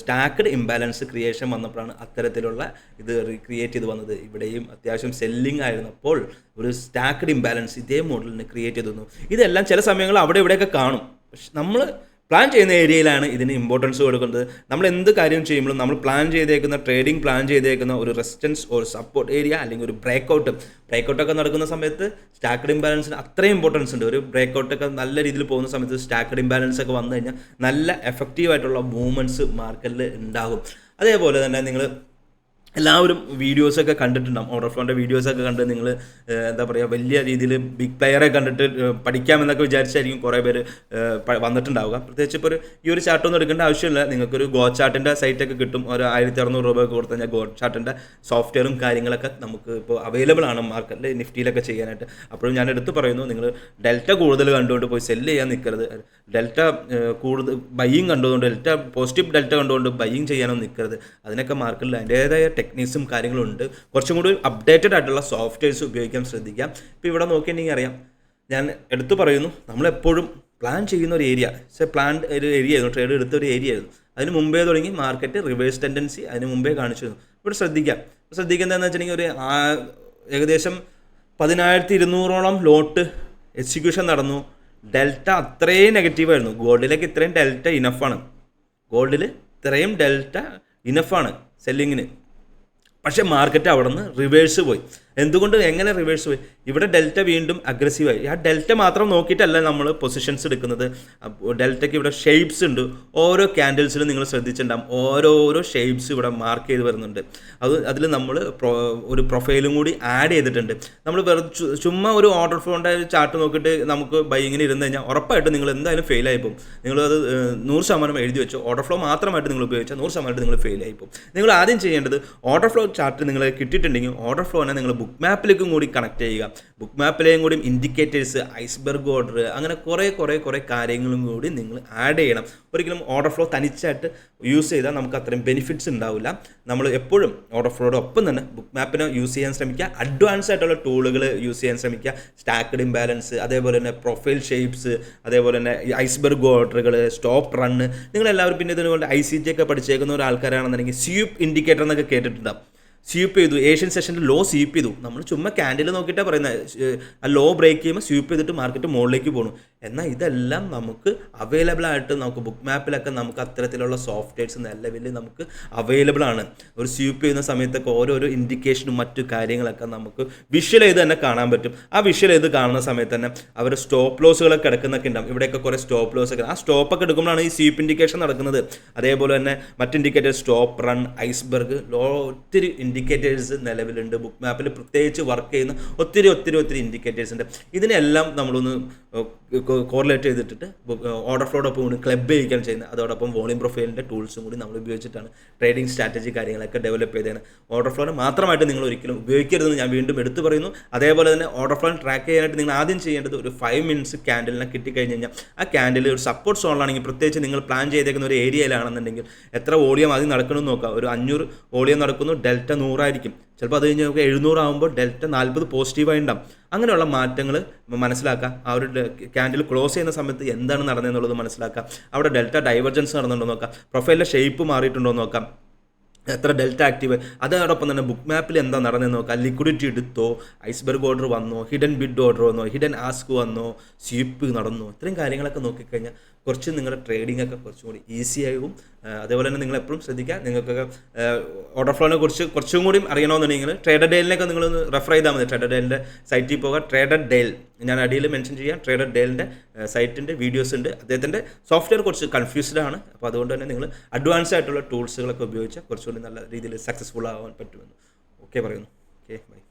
സ്റ്റാക്ക്ഡ് ഇംബാലൻസ് ക്രിയേഷൻ വന്നപ്പോഴാണ് അത്തരത്തിലുള്ള ഇത് ക്രിയേറ്റ് ചെയ്ത് വന്നത്. ഇവിടെയും അത്യാവശ്യം സെല്ലിംഗ് ആയിരുന്നപ്പോൾ ഒരു സ്റ്റാക്ക്ഡ് ഇംബാലൻസ് ഇതേ മോഡലിന് ക്രിയേറ്റ് ചെയ്ത് തന്നു. ഇതെല്ലാം ചില സമയങ്ങളിൽ അവിടെ ഇവിടെയൊക്കെ കാണും. പക്ഷെ നമ്മൾ പ്ലാൻ ചെയ്യുന്ന ഏരിയയിലാണ് ഇതിന് ഇമ്പോർട്ടൻസ് കൊടുക്കുന്നത്. നമ്മൾ എന്ത് കാര്യം ചെയ്യുമ്പോഴും നമ്മൾ പ്ലാൻ ചെയ്തേക്കുന്ന ഒരു റെസിസ്റ്റൻസ് ഒരു സപ്പോർട്ട് ഏരിയ അല്ലെങ്കിൽ ഒരു ബ്രേക്കൗട്ടൊക്കെ നടക്കുന്ന സമയത്ത് സ്റ്റാക്ക്ഡ് ഇംബാലൻസിന് അത്രയും ഇമ്പോർട്ടൻസ് ഉണ്ട്. ഒരു ബ്രേക്കൗട്ടൊക്കെ നല്ല രീതിയിൽ പോകുന്ന സമയത്ത് സ്റ്റാക്ക്ഡ് ഇംബാലൻസ് ഒക്കെ വന്നു കഴിഞ്ഞാൽ നല്ല എഫക്റ്റീവായിട്ടുള്ള മൂവ്മെൻറ്റ്സ് മാർക്കറ്റിൽ ഉണ്ടാകും. അതേപോലെ തന്നെ നിങ്ങൾ എല്ലാവരും വീഡിയോസൊക്കെ കണ്ടിട്ടുണ്ടാകും. ഓർഡർ ഫ്ലോൻ്റെ വീഡിയോസൊക്കെ കണ്ട് നിങ്ങൾ എന്താ പറയുക വലിയ രീതിയിൽ ബിഗ് പ്ലെയറെ കണ്ടിട്ട് പഠിക്കാമെന്നൊക്കെ വിചാരിച്ചായിരിക്കും കുറേ പേര് വന്നിട്ടുണ്ടാവുക. പ്രത്യേകിച്ച് ഇപ്പോൾ ഈ ഒരു ചാർട്ടൊന്നും എടുക്കേണ്ട ആവശ്യമില്ല. നിങ്ങൾക്കൊരു ഗോ ചാർട്ടിൻ്റെ സൈറ്റൊക്കെ കിട്ടും. ഒരു 1600 രൂപയൊക്കെ കൊടുത്തു കഴിഞ്ഞാൽ ഗോ ചാർട്ടിൻ്റെ സോഫ്റ്റ്വെയറും കാര്യങ്ങളൊക്കെ നമുക്ക് ഇപ്പോൾ അവൈലബിൾ ആണ് മാർക്കറ്റിൽ നിഫ്റ്റിയിലൊക്കെ ചെയ്യാനായിട്ട്. അപ്പോഴും ഞാൻ എടുത്ത് പറയുന്നു, നിങ്ങൾ ഡെൽറ്റ കൂടുതൽ കണ്ടുകൊണ്ട് പോയി സെല്ല് ചെയ്യാൻ നിൽക്കരുത്. ഡെൽറ്റ കൂടുതൽ ബയ്യിങ് കണ്ടുകൊണ്ട് പോസിറ്റീവ് ഡെൽറ്റ കണ്ടുകൊണ്ട് ബയ്യിങ് ചെയ്യാനൊന്നും നിൽക്കരുത്. അതിനൊക്കെ മാർക്കറ്റിൽ അതിൻ്റേതായ ടെക്നിക്സും കാര്യങ്ങളും ഉണ്ട്. കുറച്ചും കൂടി അപ്ഡേറ്റഡ് ആയിട്ടുള്ള സോഫ്റ്റ്വെയർസ് ഉപയോഗിക്കാൻ ശ്രദ്ധിക്കാം. ഇപ്പോൾ ഇവിടെ നോക്കിയിട്ടുണ്ടെങ്കിൽ അറിയാം, ഞാൻ എടുത്തു പറയുന്നു, നമ്മളെപ്പോഴും പ്ലാൻ ചെയ്യുന്ന ഒരു ഏരിയ ഒരു ഏരിയ ആയിരുന്നു, ട്രേഡ് എടുത്ത ഒരു ഏരിയ ആയിരുന്നു. അതിന് മുമ്പേ തുടങ്ങി മാർക്കറ്റ് റിവേഴ്സ് ടെൻഡൻസി അതിന് മുമ്പേ കാണിച്ചിരുന്നു. ഇവിടെ ശ്രദ്ധിക്കുന്നതെന്ന് വെച്ചിട്ടുണ്ടെങ്കിൽ ഒരു ഏകദേശം 10200ഓളം ലോട്ട് എക്സിക്യൂഷൻ നടന്നു. ഡെൽറ്റ അത്രയും നെഗറ്റീവായിരുന്നു. ഗോൾഡിലേക്ക് ഇത്രയും ഡെൽറ്റ ഇനഫാണ് സെല്ലിങ്ങിന്. പക്ഷേ മാർക്കറ്റ് അവിടെ നിന്ന് റിവേഴ്സ് പോയി. എന്തുകൊണ്ട് എങ്ങനെ റിവേഴ്സ് പോയി? ഇവിടെ ഡെൽറ്റ വീണ്ടും അഗ്രസീവായി. ആ ഡെൽറ്റ മാത്രം നോക്കിയിട്ടല്ല നമ്മൾ പൊസിഷൻസ് എടുക്കുന്നത്. ഡെൽറ്റയ്ക്ക് ഇവിടെ ഷേപ്സ് ഉണ്ട്. ഓരോ ക്യാൻഡിൽസിലും നിങ്ങൾ ശ്രദ്ധിച്ചിട്ടുണ്ടാകും, ഓരോരോ ഷേപ്സ് ഇവിടെ മാർക്ക് ചെയ്ത് വരുന്നുണ്ട്. അതിൽ നമ്മൾ ഒരു പ്രൊഫൈലും കൂടി ആഡ് ചെയ്തിട്ടുണ്ട്. നമ്മൾ ചുമ്മാ ഒരു ഓർഡർ ഫ്ലോൻ്റെ ചാർട്ട് നോക്കിയിട്ട് നമുക്ക് ബൈങ്ങിന് ഇരുന്ന് കഴിഞ്ഞാൽ ഉറപ്പായിട്ട് നിങ്ങൾ എന്തായാലും ഫെയിൽ ആയിപ്പോവും. നിങ്ങളത് 100% എഴുതി വെച്ചോ. ഓർഡർ ഫ്ലോ മാത്രമായിട്ട് നിങ്ങൾ ഉപയോഗിച്ചാൽ 100% നിങ്ങൾ ഫെയിൽ ആയിപ്പോവും. നിങ്ങൾ ആദ്യം ചെയ്യേണ്ടത് ഓർഡർ ഫ്ലോ ചാർട്ട് നിങ്ങൾ കിട്ടിയിട്ടുണ്ടെങ്കിൽ ഓർഡർ ഫ്ലോനെ നിങ്ങൾ ബുക്ക് മാപ്പിലേക്കും കൂടി കണക്ട് ചെയ്യുക. ബുക്ക് മാപ്പിലേയും കൂടി ഇൻഡിക്കേറ്റേഴ്സ്, ഐസ്ബർഗ് ഓർഡർ, അങ്ങനെ കുറേ കാര്യങ്ങളും കൂടി നിങ്ങൾ ആഡ് ചെയ്യണം. ഒരിക്കലും ഓർഡർ ഫ്ലോ തനിച്ചായിട്ട് യൂസ് ചെയ്താൽ നമുക്ക് അത്രയും ബെനിഫിറ്റ്സ് ഉണ്ടാവില്ല. നമ്മൾ എപ്പോഴും ഓർഡർ ഫ്ലോയുടെ ഒപ്പം തന്നെ ബുക്ക് മാപ്പിനെ യൂസ് ചെയ്യാൻ ശ്രമിക്കുക. അഡ്വാൻസ് ആയിട്ടുള്ള ടൂളുകൾ യൂസ് ചെയ്യാൻ ശ്രമിക്കുക. സ്റ്റാക്ക്ഡ് ഇംബാലൻസ്, അതേപോലെ തന്നെ പ്രൊഫൈൽ ഷേപ്സ്, അതേപോലെ തന്നെ ഐസ്ബർഗ് ഓർഡറുകൾ, സ്റ്റോപ്പ് റണ്ണ്. നിങ്ങളെല്ലാവരും പിന്നെ ഇതിനുകൊണ്ട് ICT ഒക്കെ പഠിച്ചേക്കുന്ന ഒരു ആൾക്കാരാണെന്നുണ്ടെങ്കിൽ സ്യൂപ്പ് ഇൻഡിക്കേറ്റർ എന്നൊക്കെ കേട്ടിട്ടുണ്ടാകും. സ്വീപ്പ് ചെയ്തു, ഏഷ്യൻ സെഷനിൽ ലോ സ്വീപ്പ് ചെയ്തു. നമ്മൾ ചുമ്മാ ക്യാൻഡിൽ നോക്കിയിട്ടാണ് പറയുന്നത്. ആ ലോ ബ്രേക്ക് ചെയ്യുമ്പോൾ സ്വീപ്പ് ചെയ്തിട്ട് മാർക്കറ്റ് മുകളിലേക്ക് പോകണം. എന്നാൽ ഇതെല്ലാം നമുക്ക് അവൈലബിൾ ആയിട്ട് നമുക്ക് ബുക്ക് മാപ്പിലൊക്കെ നമുക്ക് അത്തരത്തിലുള്ള സോഫ്റ്റ്വെയർസ് നിലവിൽ നമുക്ക് അവൈലബിൾ ആണ്. ഒരു സ്വീപ്പ് ചെയ്യുന്ന സമയത്തൊക്കെ ഓരോരോ ഇൻഡിക്കേഷനും മറ്റു കാര്യങ്ങളൊക്കെ നമുക്ക് വിഷ്വൽ ചെയ്ത് തന്നെ കാണാൻ പറ്റും. ആ വിഷ്വൽ ചെയ്ത് കാണുന്ന സമയത്ത് തന്നെ അവർ സ്റ്റോപ്പ് ലോസുകളൊക്കെ കിടക്കുന്നൊക്കെ ഉണ്ടാകും. ഇവിടെയൊക്കെ കുറേ സ്റ്റോപ്പ് ലോസ് ഒക്കെ, ആ സ്റ്റോപ്പൊക്കെ എടുക്കുമ്പോഴാണ് ഈ സ്വീപ്പ് ഇൻഡിക്കേഷൻ നടക്കുന്നത്. അതേപോലെ തന്നെ മറ്റ് ഇൻഡിക്കേറ്റർ സ്റ്റോപ്പ് റൺ, ഐസ്ബർഗ്, ഒത്തിരി ഇൻഡിക്കേറ്റേഴ്സ് നിലവിലുണ്ട്. ബുക്ക് മാപ്പിൽ പ്രത്യേകിച്ച് വർക്ക് ചെയ്യുന്ന ഒത്തിരി ഇൻഡിക്കേറ്റേഴ്സ് ഉണ്ട്. ഇതിനെല്ലാം നമ്മളൊന്ന് കോറിലേറ്റ് ചെയ്തിട്ട് ഓർഡർ ഫ്ലോയോടൊപ്പം കൂടി ക്ലബ് ചെയ്യിക്കാൻ ചെയ്യുന്നത്. അതോടൊപ്പം വോളിയം പ്രൊഫൈലിൻ്റെ ടൂൾസും കൂടി നമ്മൾ ഉപയോഗിച്ചിട്ടാണ് ട്രേഡിംഗ് സ്ട്രാറ്റജി കാര്യങ്ങളൊക്കെ ഡെവലപ്പ് ചെയ്തതാണ്. ഓർഡർ ഫ്ലോനെ മാത്രമായിട്ട് നിങ്ങൾ ഒരിക്കലും ഉപയോഗിക്കരുതെന്ന് ഞാൻ വീണ്ടും എടുത്തു പറയുന്നു. അതേപോലെ തന്നെ ഓർഡർ ഫ്ലോനെ ട്രാക്ക് ചെയ്യാനായിട്ട് നിങ്ങൾ ആദ്യം ചെയ്യേണ്ടത് ഒരു 5 മിനിറ്റ്സ് ക്യാൻഡിലിനെ കിട്ടിക്കഴിഞ്ഞ് കഴിഞ്ഞാൽ ആ ക്യാൻഡിൽ ഒരു സപ്പോർട്ട് സോണിലാണെങ്കിൽ, പ്രത്യേകിച്ച് നിങ്ങൾ പ്ലാൻ ചെയ്തേക്കുന്ന ഒരു ഏരിയയിലാണെന്നുണ്ടെങ്കിൽ എത്ര വോളിയം ആദ്യം നടക്കണമെന്ന് നോക്കാം. ഒരു 500 വോളിയം നടക്കുന്നു, ഡെൽറ്റ 100 ആയിരിക്കും. ചിലപ്പോൾ അത് കഴിഞ്ഞ് നമുക്ക് 700 ആകുമ്പോൾ ഡെൽറ്റ 40 പോസിറ്റീവായി ഉണ്ടാകും. അങ്ങനെയുള്ള മാറ്റങ്ങൾ മനസ്സിലാക്കുക. ആ ഒരു ക്യാൻഡിൽ ക്ലോസ് ചെയ്യുന്ന സമയത്ത് എന്താണ് നടന്നതെന്നുള്ളത് മനസ്സിലാക്കാം. അവിടെ ഡെൽറ്റ ഡൈവർജൻസ് നടന്നുണ്ടോ നോക്കാം. പ്രൊഫൈലിലെ ഷേപ്പ് മാറിയിട്ടുണ്ടോ നോക്കാം. എത്ര ഡെൽറ്റ ആക്റ്റീവ്, അതോടൊപ്പം തന്നെ ബുക്ക് മാപ്പിൽ എന്താ നടന്നതെന്ന് നോക്കാം. ലിക്വിഡിറ്റി എടുത്തോ, ഐസ്ബർഗ് ഓർഡർ വന്നോ, ഹിഡൻ ബിഡ് ഓർഡർ വന്നോ, ഹിഡൻ ആസ്ക് വന്നോ, സ്വീപ്പ് നടന്നോ, ഇത്രയും കാര്യങ്ങളൊക്കെ നോക്കിക്കഴിഞ്ഞാൽ കുറച്ച് നിങ്ങളുടെ ട്രേഡിംഗ് ഒക്കെ കുറച്ചും കൂടി ഈസി ആകും. അതേപോലെ തന്നെ നിങ്ങൾ എപ്പോഴും ശ്രദ്ധിക്കുക, നിങ്ങൾക്കൊക്കെ ഓർഡർ ഫ്ലോനെ കുറിച്ച് കുറച്ചും കൂടി അറിയണമെന്നുണ്ടെങ്കിൽ ട്രേഡർ ഡെയിലിനൊക്കെ നിങ്ങൾ റെഫർ ചെയ്താൽ മതി. ട്രേഡർ ഡെയിലിൻ്റെ സൈറ്റിൽ പോകുക. ട്രേഡർ ഡെയിൽ ഞാൻ അടിയിൽ മെൻഷൻ ചെയ്യാം. ട്രേഡർ ഡെയിലിൻ്റെ സൈറ്റിൻ്റെ വീഡിയോസ് ഉണ്ട്. അദ്ദേഹത്തിൻ്റെ സോഫ്റ്റ്വെയർ കുറച്ച് കൺഫ്യൂസ്ഡ് ആണ്. അപ്പോൾ അതുകൊണ്ട് തന്നെ നിങ്ങൾ അഡ്വാൻസ് ആയിട്ടുള്ള ടൂൾസുകളൊക്കെ ഉപയോഗിച്ചാൽ കുറച്ചുകൂടി നല്ല രീതിയിൽ സക്സസ്ഫുൾ ആവാൻ പറ്റുമെന്ന് പറയുന്നു. Okay, by.